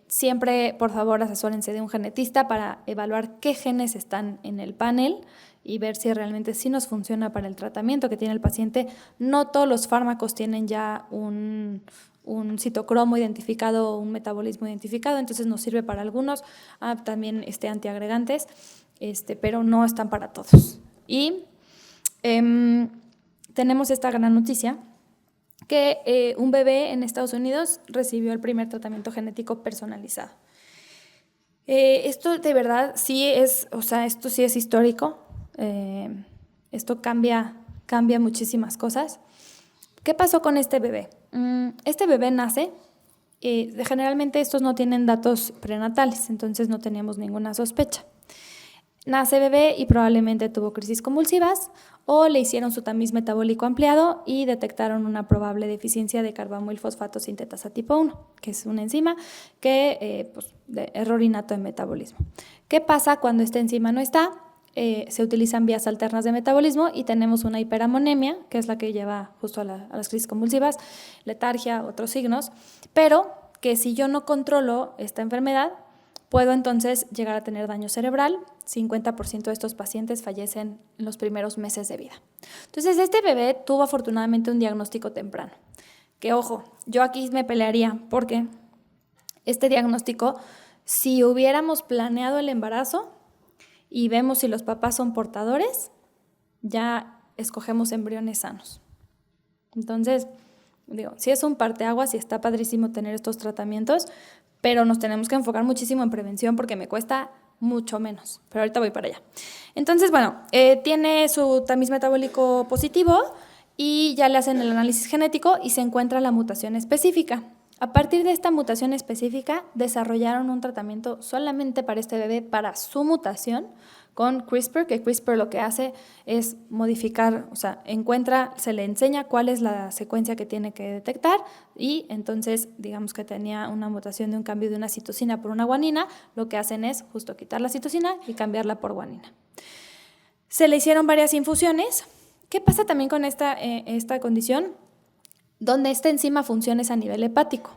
Siempre, por favor, asesórense de un genetista para evaluar qué genes están en el panel y ver si realmente sí nos funciona para el tratamiento que tiene el paciente. No todos los fármacos tienen ya un citocromo identificado, un metabolismo identificado, entonces nos sirve para algunos, también antiagregantes, pero no están para todos. Y tenemos esta gran noticia, que un bebé en Estados Unidos recibió el primer tratamiento genético personalizado. Esto de verdad sí es, esto sí es histórico, esto cambia muchísimas cosas. ¿Qué pasó con este bebé? Este bebé nace, generalmente estos no tienen datos prenatales, entonces no teníamos ninguna sospecha. Nace bebé y probablemente tuvo crisis convulsivas o le hicieron su tamiz metabólico ampliado y detectaron una probable deficiencia de carbamoilfosfato sintetasa tipo 1, que es una enzima que, de error innato en metabolismo. ¿Qué pasa cuando esta enzima no está? Se utilizan vías alternas de metabolismo y tenemos una hiperamonemia, que es la que lleva justo a las crisis convulsivas, letargia, otros signos, pero que si yo no controlo esta enfermedad, puedo entonces llegar a tener daño cerebral. 50% de estos pacientes fallecen en los primeros meses de vida. Entonces, este bebé tuvo afortunadamente un diagnóstico temprano. Que ojo, yo aquí me pelearía porque este diagnóstico, si hubiéramos planeado el embarazo y vemos si los papás son portadores, ya escogemos embriones sanos. Entonces, sí es un parteaguas y está padrísimo tener estos tratamientos, pero nos tenemos que enfocar muchísimo en prevención porque me cuesta mucho menos, pero ahorita voy para allá. Entonces, tiene su tamiz metabólico positivo y ya le hacen el análisis genético y se encuentra la mutación específica. A partir de esta mutación específica, desarrollaron un tratamiento solamente para este bebé, para su mutación, con CRISPR, que CRISPR lo que hace es modificar, se le enseña cuál es la secuencia que tiene que detectar y entonces, digamos que tenía una mutación de un cambio de una citosina por una guanina, lo que hacen es justo quitar la citosina y cambiarla por guanina. Se le hicieron varias infusiones. ¿Qué pasa también con esta condición? Donde esta enzima funciona es a nivel hepático.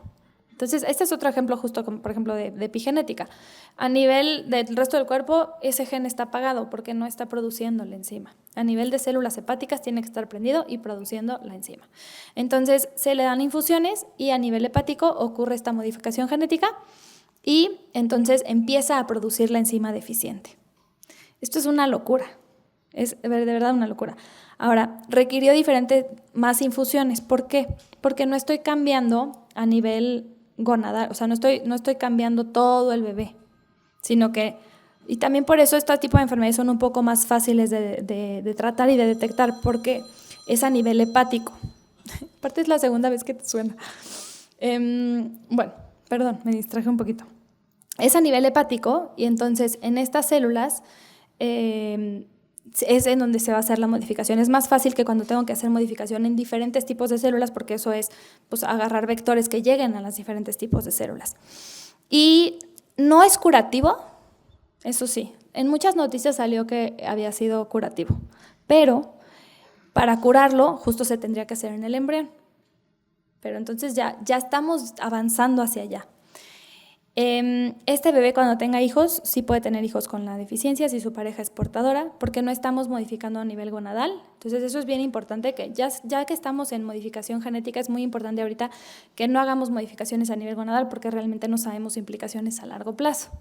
Entonces, este es otro ejemplo justo, por ejemplo, de epigenética. A nivel del resto del cuerpo, ese gen está apagado porque no está produciendo la enzima. A nivel de células hepáticas tiene que estar prendido y produciendo la enzima. Entonces, se le dan infusiones y a nivel hepático ocurre esta modificación genética y entonces empieza a producir la enzima deficiente. Esto es una locura, es de verdad una locura. Ahora, requirió más infusiones. ¿Por qué? Porque no estoy cambiando a nivel gonadal, no estoy cambiando todo el bebé, sino que, y también por eso este tipo de enfermedades son un poco más fáciles de tratar y de detectar, porque es a nivel hepático. Aparte es la segunda vez que te suena. Perdón, me distraje un poquito. Es a nivel hepático y entonces en estas células es en donde se va a hacer la modificación. Es más fácil que cuando tengo que hacer modificación en diferentes tipos de células, porque eso es agarrar vectores que lleguen a los diferentes tipos de células. Y no es curativo, eso sí. En muchas noticias salió que había sido curativo, pero para curarlo justo se tendría que hacer en el embrión. Pero entonces ya estamos avanzando hacia allá. Este bebé cuando tenga hijos, sí puede tener hijos con la deficiencia si su pareja es portadora, porque no estamos modificando a nivel gonadal. Entonces eso es bien importante, que ya que estamos en modificación genética, es muy importante ahorita que no hagamos modificaciones a nivel gonadal porque realmente no sabemos implicaciones a largo plazo.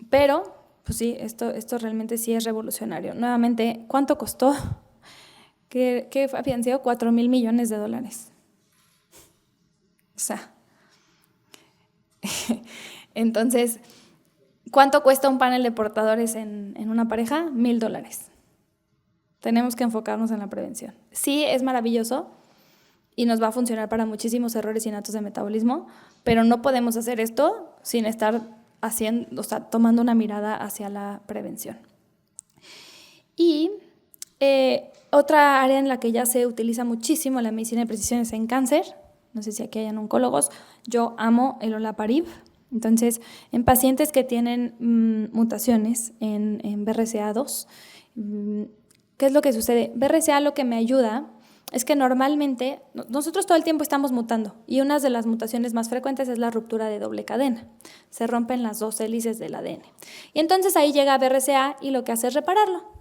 Pero, pues sí, esto realmente sí es revolucionario. Nuevamente, ¿cuánto costó? Que habían sido $4,000 millones. O sea, entonces, ¿cuánto cuesta un panel de portadores en una pareja? $1,000. Tenemos que enfocarnos en la prevención. Sí, es maravilloso y nos va a funcionar para muchísimos errores innatos de metabolismo, pero no podemos hacer esto sin estar tomando una mirada hacia la prevención. Y otra área en la que ya se utiliza muchísimo la medicina de precisión es en cáncer. No sé si aquí hayan oncólogos. Yo amo el olaparib. Entonces, en pacientes que tienen mutaciones en BRCA2, ¿qué es lo que sucede? BRCA lo que me ayuda es que normalmente nosotros todo el tiempo estamos mutando y una de las mutaciones más frecuentes es la ruptura de doble cadena. Se rompen las 2 hélices del ADN. Y entonces ahí llega BRCA y lo que hace es repararlo.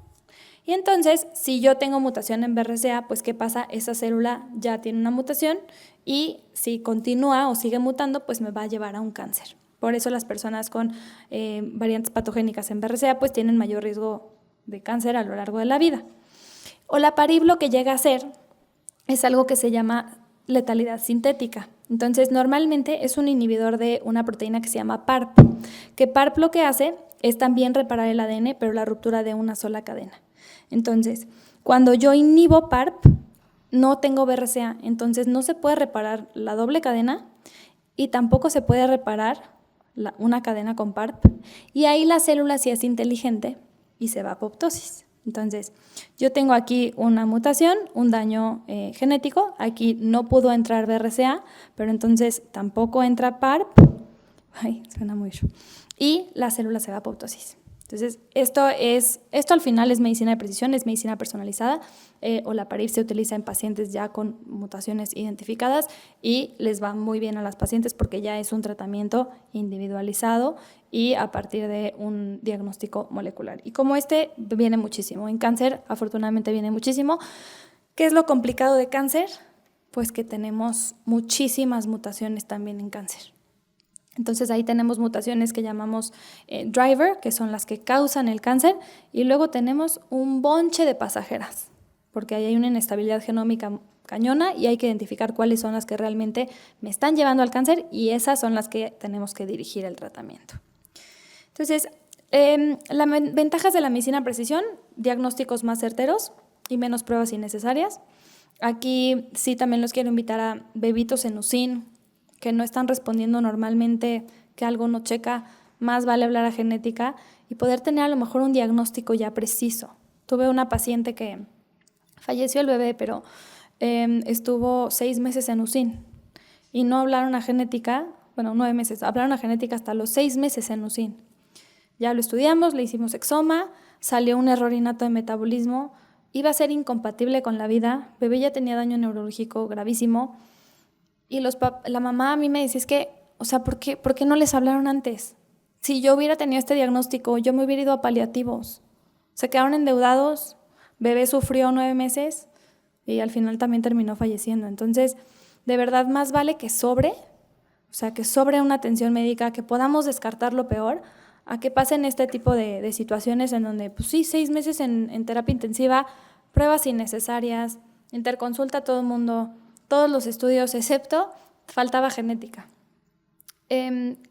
Y entonces, si yo tengo mutación en BRCA, pues ¿qué pasa? Esa célula ya tiene una mutación y si continúa o sigue mutando, pues me va a llevar a un cáncer. Por eso las personas con variantes patogénicas en BRCA pues tienen mayor riesgo de cáncer a lo largo de la vida. Olaparib lo que llega a hacer es algo que se llama letalidad sintética. Entonces, normalmente es un inhibidor de una proteína que se llama PARP, que PARP lo que hace es también reparar el ADN, pero la ruptura de una sola cadena. Entonces, cuando yo inhibo PARP, no tengo BRCA, entonces no se puede reparar la doble cadena y tampoco se puede reparar una cadena con PARP. Y ahí la célula sí es inteligente y se va a apoptosis. Entonces, yo tengo aquí una mutación, un daño genético, aquí no pudo entrar BRCA, pero entonces tampoco entra PARP, ay, suena muy mucho, y la célula se va a apoptosis. Entonces, esto al final es medicina de precisión, es medicina personalizada. Olaparib se utiliza en pacientes ya con mutaciones identificadas y les va muy bien a las pacientes porque ya es un tratamiento individualizado y a partir de un diagnóstico molecular. Y como viene muchísimo. En cáncer, afortunadamente, viene muchísimo. ¿Qué es lo complicado de cáncer? Pues que tenemos muchísimas mutaciones también en cáncer. Entonces ahí tenemos mutaciones que llamamos driver, que son las que causan el cáncer, y luego tenemos un bonche de pasajeras, porque ahí hay una inestabilidad genómica cañona y hay que identificar cuáles son las que realmente me están llevando al cáncer y esas son las que tenemos que dirigir el tratamiento. Entonces, las ventajas de la medicina de precisión: diagnósticos más certeros y menos pruebas innecesarias. Aquí sí también los quiero invitar a bebitos en UCIN, que no están respondiendo normalmente, que algo no checa, más vale hablar a genética y poder tener a lo mejor un diagnóstico ya preciso. Tuve una paciente que falleció el bebé, pero estuvo 6 meses en UCIN y no hablaron a genética, 9 meses, hablaron a genética hasta los 6 meses en UCIN. Ya lo estudiamos, le hicimos exoma, salió un error innato de metabolismo, iba a ser incompatible con la vida, bebé ya tenía daño neurológico gravísimo. Y la mamá a mí me dice, es que, ¿por qué no les hablaron antes? Si yo hubiera tenido este diagnóstico, yo me hubiera ido a paliativos. Se quedaron endeudados, bebé sufrió 9 meses y al final también terminó falleciendo. Entonces, de verdad, más vale que sobre una atención médica, que podamos descartar lo peor, a que pasen este tipo de situaciones en donde, pues sí, 6 meses en terapia intensiva, pruebas innecesarias, interconsulta a todo el mundo, todos los estudios, excepto faltaba genética.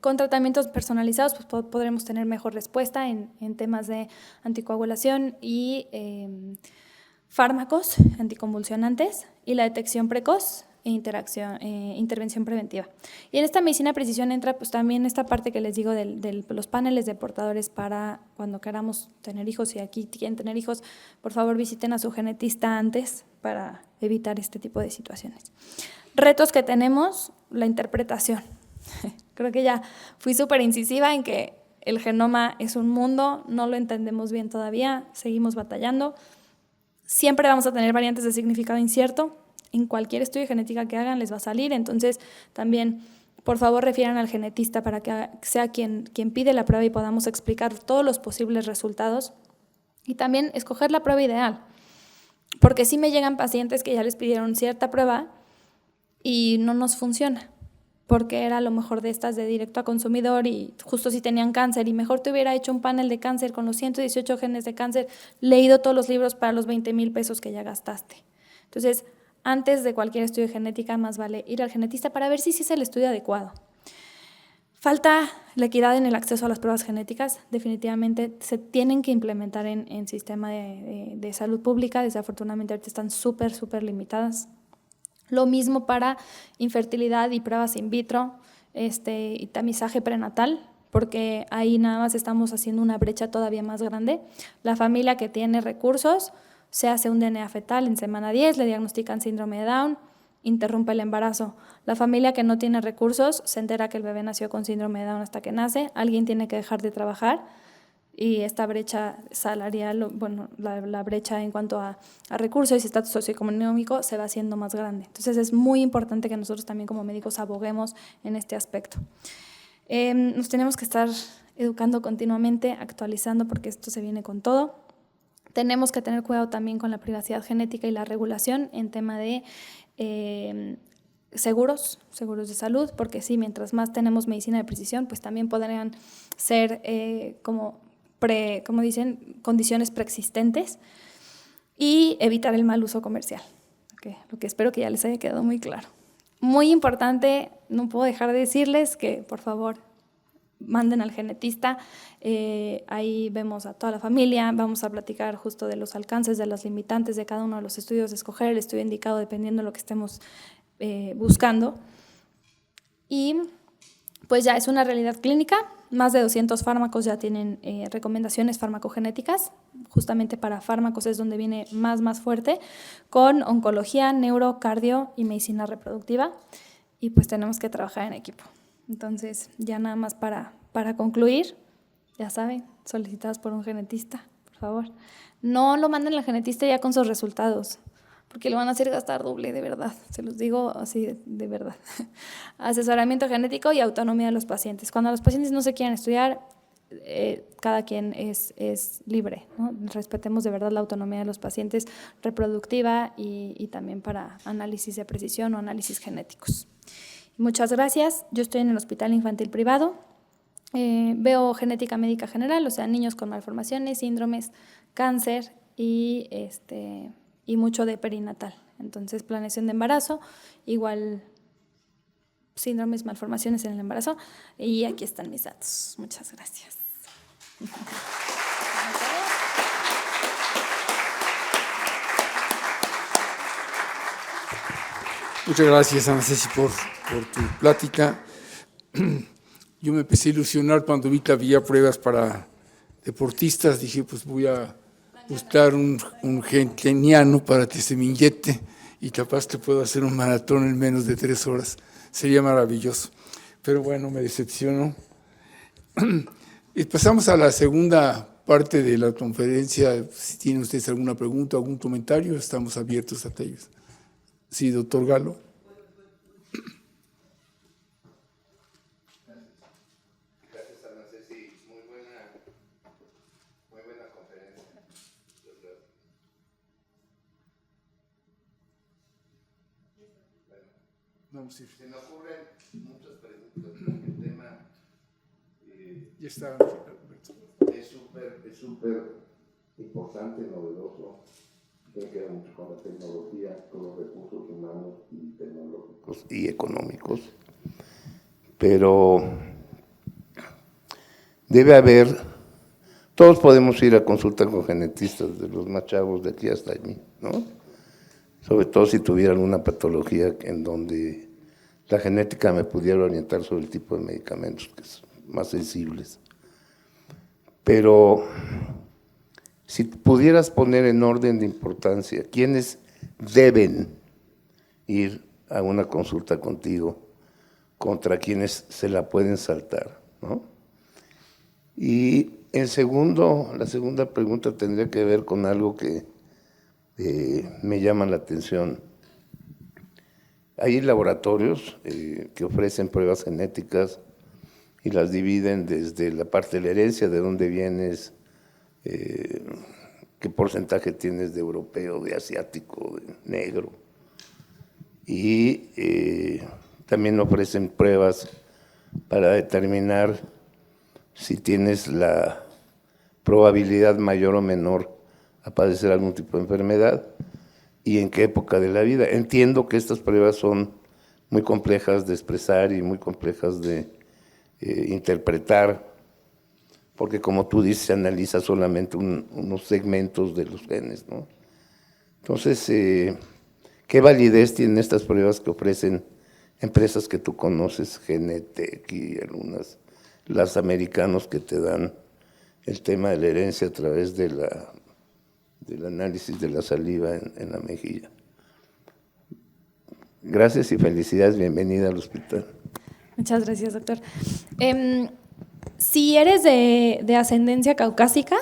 Con tratamientos personalizados pues podremos tener mejor respuesta en temas de anticoagulación y fármacos anticonvulsionantes y la detección precoz e intervención preventiva. Y en esta medicina de precisión entra pues también esta parte que les digo de los paneles de portadores para cuando queramos tener hijos. Y aquí quieren tener hijos, por favor visiten a su genetista antes para evitar este tipo de situaciones. Retos que tenemos: la interpretación. Creo que ya fui súper incisiva en que el genoma es un mundo, no lo entendemos bien todavía, seguimos batallando. Siempre vamos a tener variantes de significado incierto. En cualquier estudio de genética que hagan les va a salir, entonces también por favor refieran al genetista para que sea quien pide la prueba y podamos explicar todos los posibles resultados y también escoger la prueba ideal. Porque sí me llegan pacientes que ya les pidieron cierta prueba y no nos funciona, porque era a lo mejor de estas de directo a consumidor y justo si tenían cáncer y mejor te hubiera hecho un panel de cáncer con los 118 genes de cáncer, leído todos los libros para los 20,000 pesos que ya gastaste. Entonces, antes de cualquier estudio de genética, más vale ir al genetista para ver si es el estudio adecuado. Falta la equidad en el acceso a las pruebas genéticas. Definitivamente se tienen que implementar en sistema de salud pública. Desafortunadamente ahorita están súper limitadas. Lo mismo para infertilidad y pruebas in vitro y tamizaje prenatal, porque ahí nada más estamos haciendo una brecha todavía más grande. La familia que tiene recursos se hace un DNA fetal en semana 10, le diagnostican síndrome de Down, interrumpe el embarazo. La familia que no tiene recursos se entera que el bebé nació con síndrome de Down hasta que nace, alguien tiene que dejar de trabajar y esta brecha salarial, bueno, la brecha en cuanto a recursos y estatus socioeconómico se va haciendo más grande. Entonces es muy importante que nosotros también como médicos aboguemos en este aspecto. Nos tenemos que estar educando continuamente, actualizando porque esto se viene con todo. Tenemos que tener cuidado también con la privacidad genética y la regulación en tema de seguros de salud, porque sí, mientras más tenemos medicina de precisión, pues también podrían ser como dicen, condiciones preexistentes y evitar el mal uso comercial. Okay, lo que espero que ya les haya quedado muy claro. Muy importante, no puedo dejar de decirles que por favor manden al genetista, ahí vemos a toda la familia, vamos a platicar justo de los alcances, de las limitantes de cada uno de los estudios, escoger el estudio indicado dependiendo de lo que estemos buscando. Y pues ya es una realidad clínica, más de 200 fármacos ya tienen recomendaciones farmacogenéticas, justamente para fármacos es donde viene más fuerte, con oncología, neuro, cardio y medicina reproductiva, y pues tenemos que trabajar en equipo. Entonces, ya nada más para concluir, ya saben, solicitadas por un genetista, por favor. No lo manden al genetista ya con sus resultados, porque lo van a hacer gastar doble, de verdad. Se los digo así, de verdad. Asesoramiento genético y autonomía de los pacientes. Cuando los pacientes no se quieren estudiar, cada quien es libre, ¿no? Respetemos de verdad la autonomía de los pacientes reproductiva y también para análisis de precisión o análisis genéticos. Muchas gracias. Yo estoy en el Hospital Infantil Privado. Veo genética médica general, o sea, niños con malformaciones, síndromes, cáncer y mucho de perinatal. Entonces, planeación de embarazo, igual síndromes, malformaciones en el embarazo. Y aquí están mis datos. Muchas gracias. Muchas gracias, Ana Ceci, por tu plática. Yo me empecé a ilusionar cuando vi que había pruebas para deportistas. Dije, pues voy a buscar un keniano para que se me inyecte y capaz que puedo hacer un maratón en menos de 3 horas. Sería maravilloso. Pero bueno, me decepcionó. Y pasamos a la segunda parte de la conferencia. Si tienen ustedes alguna pregunta, algún comentario, estamos abiertos a ellos. Sí, doctor Galo. Gracias, Ana Ceci. Muy buena conferencia. Bueno, No, sí. se me ocurren muchas preguntas porque el tema Ya está. es súper importante, novedoso. Tiene que ver mucho con la tecnología, con los recursos humanos y tecnológicos y económicos, pero debe haber, todos podemos ir a consulta con genetistas, de los más chavos de aquí hasta allí, ¿no? Sobre todo si tuvieran una patología en donde la genética me pudiera orientar sobre el tipo de medicamentos que son más sensibles. Pero si pudieras poner en orden de importancia quiénes deben ir a una consulta contigo contra quienes se la pueden saltar, ¿no? Y la segunda pregunta tendría que ver con algo que me llama la atención. hay laboratorios que ofrecen pruebas genéticas y las dividen desde la parte de la herencia, de dónde vienes, qué porcentaje tienes de europeo, de asiático, de negro. Y también ofrecen pruebas para determinar si tienes la probabilidad mayor o menor a padecer algún tipo de enfermedad y en qué época de la vida. Entiendo que estas pruebas son muy complejas de expresar y muy complejas de interpretar, porque como tú dices, se analiza solamente unos segmentos de los genes, ¿no? Entonces, ¿qué validez tienen estas pruebas que ofrecen empresas que tú conoces, Genetec y algunas, las americanos que te dan el tema de la herencia a través del análisis de la saliva en la mejilla? Gracias y felicidades, bienvenida al hospital. Muchas gracias, doctor. Si eres de ascendencia caucásica,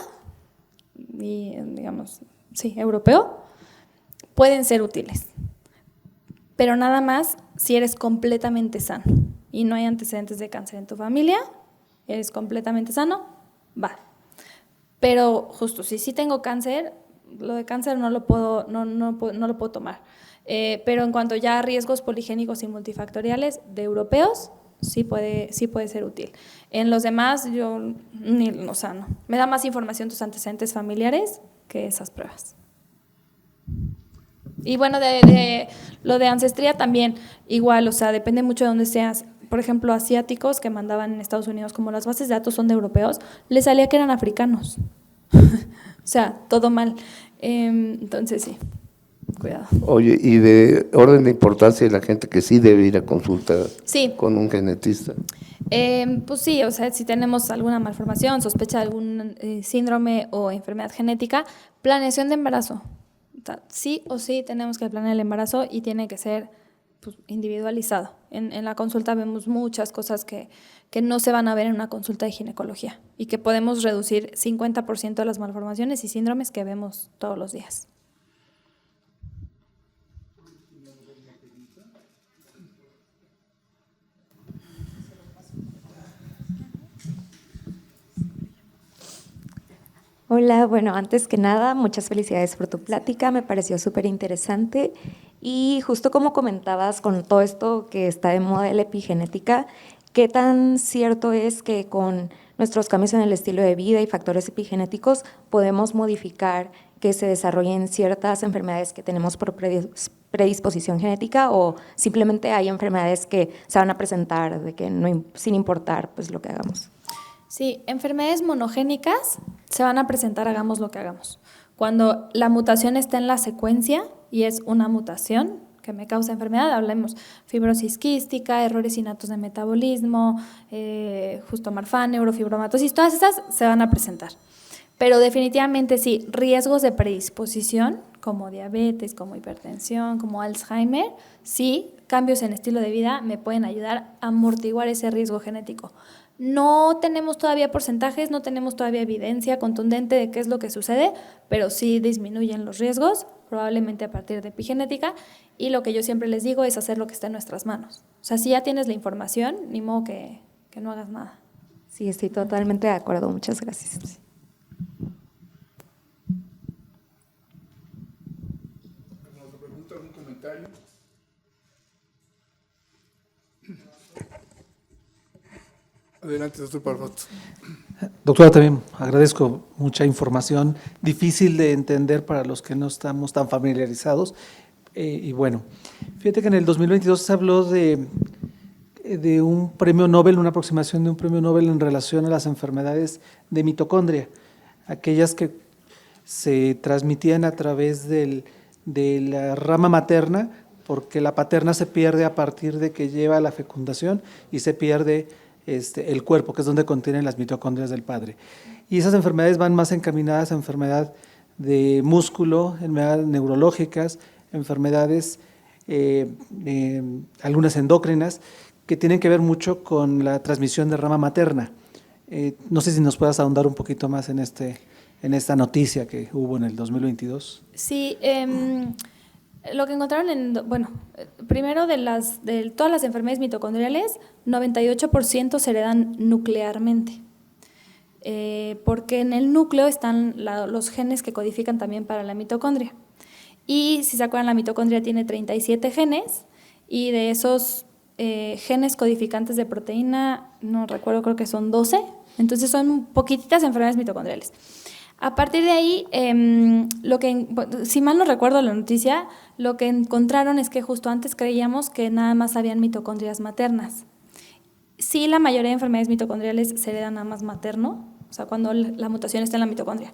y digamos, sí, europeo, pueden ser útiles, pero nada más si eres completamente sano y no hay antecedentes de cáncer en tu familia, eres completamente sano, va. Pero justo, si sí tengo cáncer, lo de cáncer no lo puedo tomar. Pero en cuanto ya a riesgos poligénicos y multifactoriales de europeos, sí puede ser útil. En los demás, yo no. Me da más información tus antecedentes familiares que esas pruebas. Y bueno, de lo de ancestría también, igual, o sea, depende mucho de dónde seas. Por ejemplo, asiáticos que mandaban en Estados Unidos, como las bases de datos son de europeos, les salía que eran africanos. O sea, todo mal. Entonces, sí, cuidado. Oye, y de orden de importancia de la gente que sí debe ir a consulta con un genetista. Pues sí, o sea, si tenemos alguna malformación, sospecha de algún síndrome o enfermedad genética, planeación de embarazo. O sea, sí o sí tenemos que planear el embarazo y tiene que ser pues, individualizado. En la consulta vemos muchas cosas que no se van a ver en una consulta de ginecología y que podemos reducir 50% de las malformaciones y síndromes que vemos todos los días. Hola, bueno, antes que nada, muchas felicidades por tu plática, me pareció súper interesante y justo como comentabas con todo esto que está de moda de la epigenética, ¿qué tan cierto es que con nuestros cambios en el estilo de vida y factores epigenéticos podemos modificar que se desarrollen ciertas enfermedades que tenemos por predisposición genética o simplemente hay enfermedades que se van a presentar de que no, sin importar pues lo que hagamos? Sí, enfermedades monogénicas se van a presentar hagamos lo que hagamos. Cuando la mutación está en la secuencia y es una mutación que me causa enfermedad, hablemos fibrosis quística, errores innatos de metabolismo, justo Marfan, neurofibromatosis, todas esas se van a presentar. Pero definitivamente sí, riesgos de predisposición como diabetes, como hipertensión, como Alzheimer, sí, cambios en estilo de vida me pueden ayudar a amortiguar ese riesgo genético. No tenemos todavía porcentajes, no tenemos todavía evidencia contundente de qué es lo que sucede, pero sí disminuyen los riesgos, probablemente a partir de epigenética, y lo que yo siempre les digo es hacer lo que está en nuestras manos. O sea, si ya tienes la información, ni modo que no hagas nada. Sí, estoy totalmente de acuerdo, muchas gracias. ¿Alguna otra pregunta, algún comentario? Adelante, doctor Parvato. Doctora, también agradezco mucha información, difícil de entender para los que no estamos tan familiarizados. Y bueno, fíjate que en el 2022 se habló de un premio Nobel, una aproximación de un premio Nobel en relación a las enfermedades de mitocondria, aquellas que se transmitían a través de la rama materna, porque la paterna se pierde a partir de que lleva la fecundación y se pierde el cuerpo, que es donde contienen las mitocondrias del padre. Y esas enfermedades van más encaminadas a enfermedad de músculo, enfermedades neurológicas, enfermedades, algunas endócrinas, que tienen que ver mucho con la transmisión de rama materna. No sé si nos puedas ahondar un poquito más en esta noticia que hubo en el 2022. Sí, Lo que encontraron primero de todas las enfermedades mitocondriales, 98% se heredan nuclearmente. Porque en el núcleo están los genes que codifican también para la mitocondria. Y si se acuerdan, la mitocondria tiene 37 genes y de esos genes codificantes de proteína, no recuerdo, creo que son 12, entonces son poquititas enfermedades mitocondriales. A partir de ahí, si mal no recuerdo la noticia, lo que encontraron es que justo antes creíamos que nada más habían mitocondrias maternas. Sí, la mayoría de enfermedades mitocondriales se heredan nada más materno, o sea, cuando la mutación está en la mitocondria.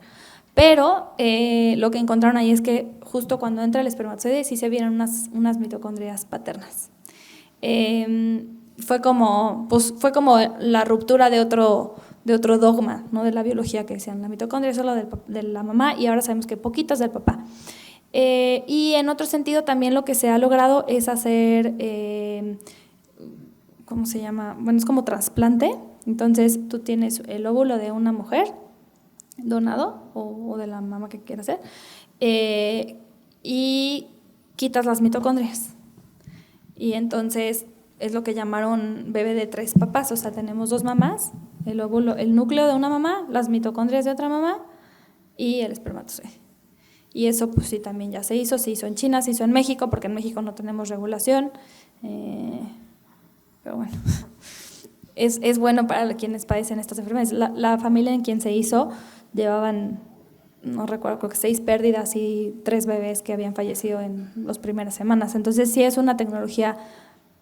Pero lo que encontraron ahí es que justo cuando entra el espermatozoide sí se vieron unas mitocondrias paternas. Fue como la ruptura de otro dogma, ¿no?, de la biología, que decían la mitocondria es solo de la mamá y ahora sabemos que poquitos del papá. Y en otro sentido también lo que se ha logrado es hacer, ¿cómo se llama? Bueno, es como trasplante. Entonces tú tienes el óvulo de una mujer donado o de la mamá que quiera ser, y quitas las mitocondrias. Y entonces es lo que llamaron bebé de 3 papás, o sea, tenemos 2 mamás, el óvulo, el núcleo de una mamá, las mitocondrias de otra mamá y el espermatozoide. Y eso pues sí también ya se hizo en China, se hizo en México, porque en México no tenemos regulación, pero bueno, es bueno para quienes padecen estas enfermedades. La familia en quien se hizo llevaban, no recuerdo, creo que 6 pérdidas y 3 bebés que habían fallecido en las primeras semanas. Entonces sí es una tecnología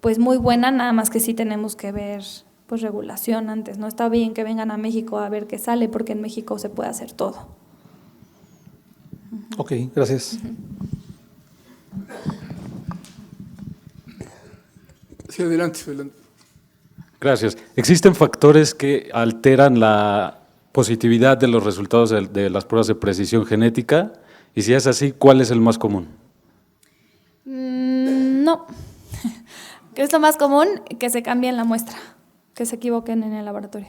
pues muy buena, nada más que sí tenemos que ver pues regulación antes. No está bien que vengan a México a ver qué sale, porque en México se puede hacer todo. Ok, gracias. Sí, adelante, adelante. Gracias. ¿Existen factores que alteran la positividad de los resultados de las pruebas de precisión genética? Y si es así, ¿cuál es el más común? No. ¿Qué es lo más común? Que se cambien la muestra, que se equivoquen en el laboratorio.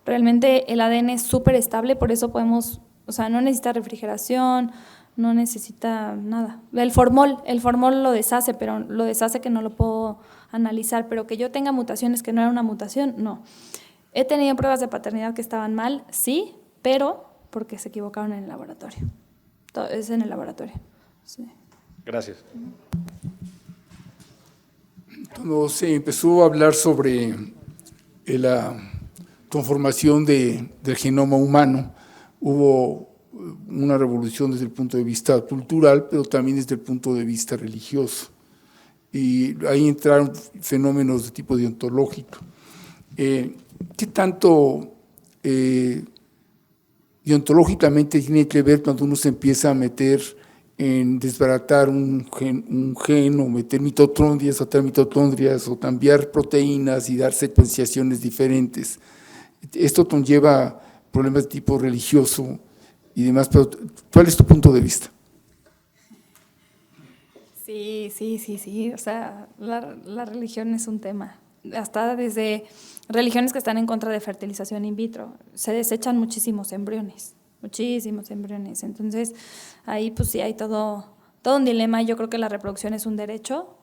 Realmente el ADN es súper estable, por eso podemos, o sea, no necesita refrigeración, no necesita nada. El formol lo deshace, pero lo deshace que no lo puedo analizar, pero que yo tenga mutaciones que no era una mutación, no. He tenido pruebas de paternidad que estaban mal, sí, pero porque se equivocaron en el laboratorio. Todo es en el laboratorio. Sí. Gracias. Cuando se empezó a hablar sobre la conformación del genoma humano, hubo una revolución desde el punto de vista cultural, pero también desde el punto de vista religioso. Y ahí entraron fenómenos de tipo deontológico. ¿Qué tanto deontológicamente tiene que ver cuando uno se empieza a meter en desbaratar un gen o meter mitocondrias, sacar mitocondrias o cambiar proteínas y dar secuenciaciones diferentes? Esto conlleva problemas de tipo religioso y demás, pero ¿cuál es tu punto de vista? Sí, o sea, la religión es un tema. Hasta desde religiones que están en contra de fertilización in vitro, se desechan muchísimos embriones. Entonces, ahí pues sí hay todo un dilema. Yo creo que la reproducción es un derecho,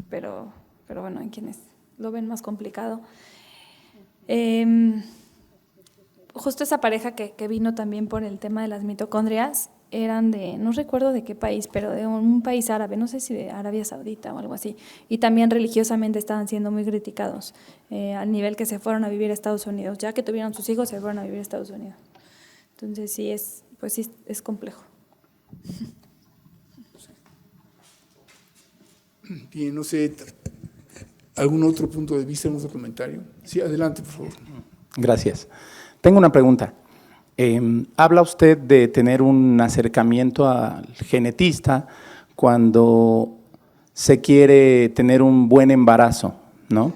pero bueno, hay quienes lo ven más complicado. Justo esa pareja que vino también por el tema de las mitocondrias, eran no recuerdo de qué país, pero de un país árabe, no sé si de Arabia Saudita o algo así, y también religiosamente estaban siendo muy criticados, al nivel que se fueron a vivir a Estados Unidos. Ya que tuvieron sus hijos, se fueron a vivir a Estados Unidos. Entonces sí es complejo. Bien, no sé, ¿algún otro punto de vista, algún otro comentario? Sí, adelante, por favor. Gracias. Tengo una pregunta. Habla usted de tener un acercamiento al genetista cuando se quiere tener un buen embarazo, ¿no?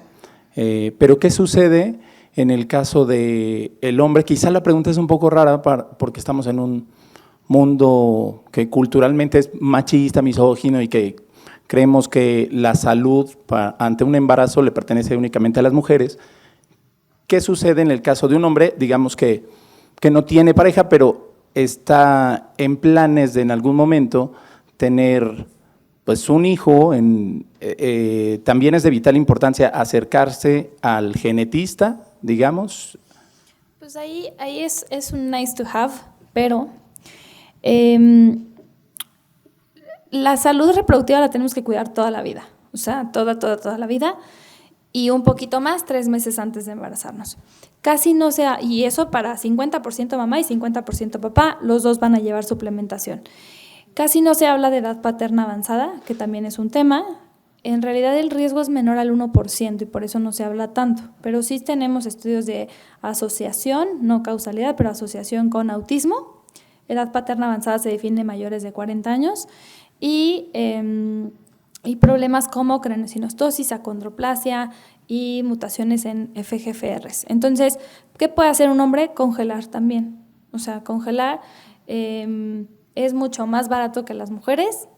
Pero ¿qué sucede en el caso del hombre? Quizá la pregunta es un poco rara porque estamos en un mundo que culturalmente es machista, misógino y que creemos que la salud ante un embarazo le pertenece únicamente a las mujeres. ¿Qué sucede en el caso de un hombre, digamos que no tiene pareja, pero está en planes de en algún momento tener pues un hijo, también es de vital importancia acercarse al genetista, digamos. Pues ahí es un nice to have, pero la salud reproductiva la tenemos que cuidar toda la vida, o sea, toda la vida, y un poquito más 3 meses antes de embarazarnos. Casi no sea, y eso para 50% mamá y 50% papá, los dos van a llevar suplementación. Casi no se habla de edad paterna avanzada, que también es un tema. En realidad el riesgo es menor al 1% y por eso no se habla tanto, pero sí tenemos estudios de asociación, no causalidad, pero asociación con autismo. Edad paterna avanzada se define mayores de 40 años y problemas como craneosinostosis, acondroplasia y mutaciones en FGFRs. Entonces, ¿qué puede hacer un hombre? Congelar también. O sea, congelar es mucho más barato que las mujeres,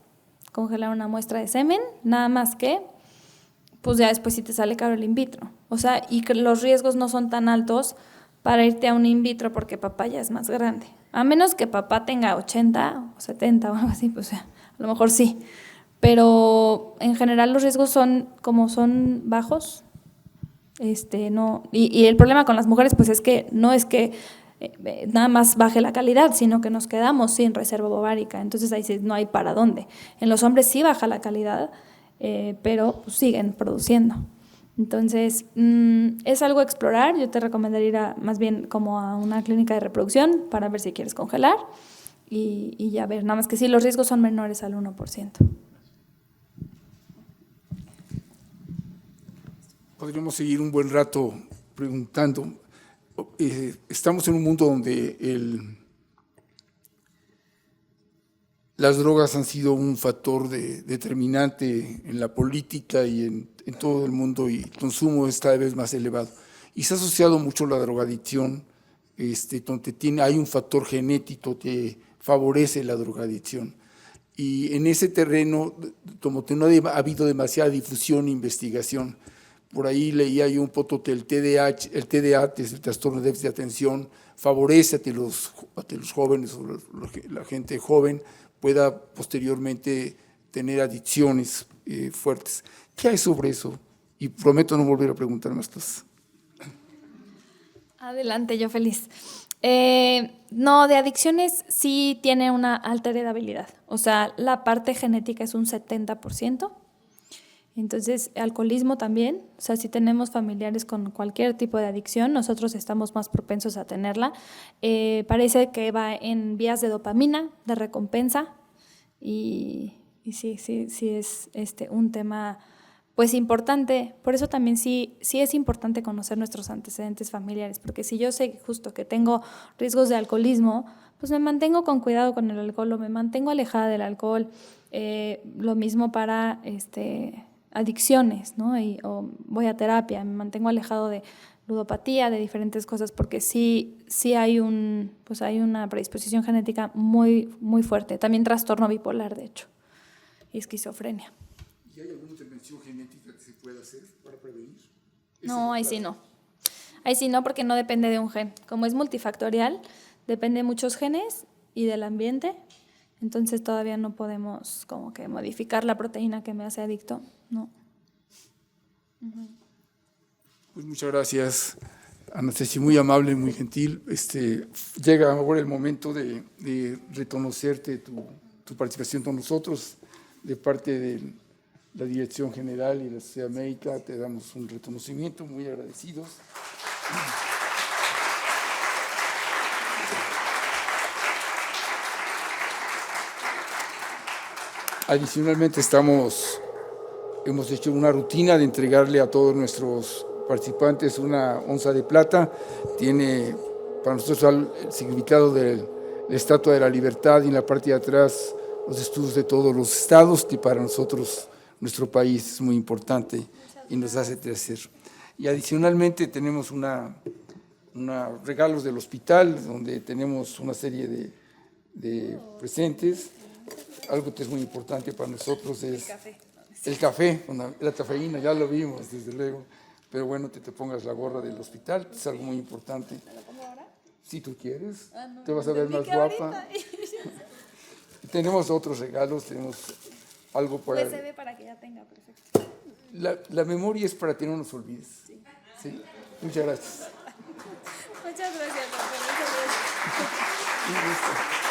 congelar una muestra de semen, nada más que, pues ya después sí te sale caro el in vitro. O sea, y que los riesgos no son tan altos para irte a un in vitro porque papá ya es más grande. A menos que papá tenga 80 o 70 o algo así, pues a lo mejor sí. Pero en general los riesgos son bajos. No, y el problema con las mujeres pues es que no es que nada más baje la calidad, sino que nos quedamos sin reserva ovárica. Entonces ahí sí no hay para dónde. En los hombres sí baja la calidad, pero pues, siguen produciendo. Entonces es algo a explorar. Yo te recomendaría ir más bien como a una clínica de reproducción para ver si quieres congelar y ya ver. Nada más que sí, los riesgos son menores al 1%. Podríamos seguir un buen rato preguntando. Estamos en un mundo donde las drogas han sido un factor determinante en la política y en todo el mundo, y el consumo es cada vez más elevado. Y se ha asociado mucho la drogadicción, donde hay un factor genético que favorece la drogadicción. Y en ese terreno, como que no ha habido demasiada difusión e investigación. Por ahí leía yo un poco que el TDA, que es el trastorno de déficit de atención, favorece a que los jóvenes o la gente joven pueda posteriormente tener adicciones fuertes. ¿Qué hay sobre eso? Y prometo no volver a preguntar más cosas. Adelante, yo feliz. No, de adicciones sí tiene una alta heredabilidad. O sea, la parte genética es un 70%. Entonces, alcoholismo también, o sea, si tenemos familiares con cualquier tipo de adicción, nosotros estamos más propensos a tenerla. Parece que va en vías de dopamina, de recompensa, y sí es un tema pues importante. Por eso también sí es importante conocer nuestros antecedentes familiares, porque si yo sé justo que tengo riesgos de alcoholismo, pues me mantengo con cuidado con el alcohol o me mantengo alejada del alcohol. Lo mismo para adicciones, ¿no? O voy a terapia, me mantengo alejado de ludopatía, de diferentes cosas, porque sí hay una predisposición genética muy, muy fuerte. También trastorno bipolar, de hecho, y esquizofrenia. ¿Y hay alguna intervención genética que se pueda hacer para prevenir? No, ahí sí no. Ahí sí no, porque no depende de un gen. Como es multifactorial, depende de muchos genes y del ambiente. Entonces todavía no podemos como que modificar la proteína que me hace adicto, no. Pues muchas gracias, Anastasia, muy amable, muy gentil. Llega ahora el momento de reconocerte tu participación con nosotros. De parte de la Dirección General y la Sociedad Médica te damos un reconocimiento, muy agradecidos. Adicionalmente hemos hecho una rutina de entregarle a todos nuestros participantes una onza de plata. Tiene para nosotros el significado de la Estatua de la Libertad y en la parte de atrás los estudios de todos los estados, que para nosotros, nuestro país es muy importante y nos hace crecer. Y adicionalmente tenemos regalos del hospital, donde tenemos una serie de presentes. Algo que es muy importante para nosotros es el café, la cafeína, ya lo vimos, desde luego. Pero bueno, te pongas la gorra del hospital, es algo muy importante. ¿Me lo pongo ahora? Si tú quieres, te vas a ver más guapa. tenemos otros regalos, tenemos algo para... USB para que ya tenga, perfecto. La memoria es para que no nos olvides. Sí. ¿Sí? Muchas gracias. Muchas gracias, doctor. Muchas gracias. Un gusto.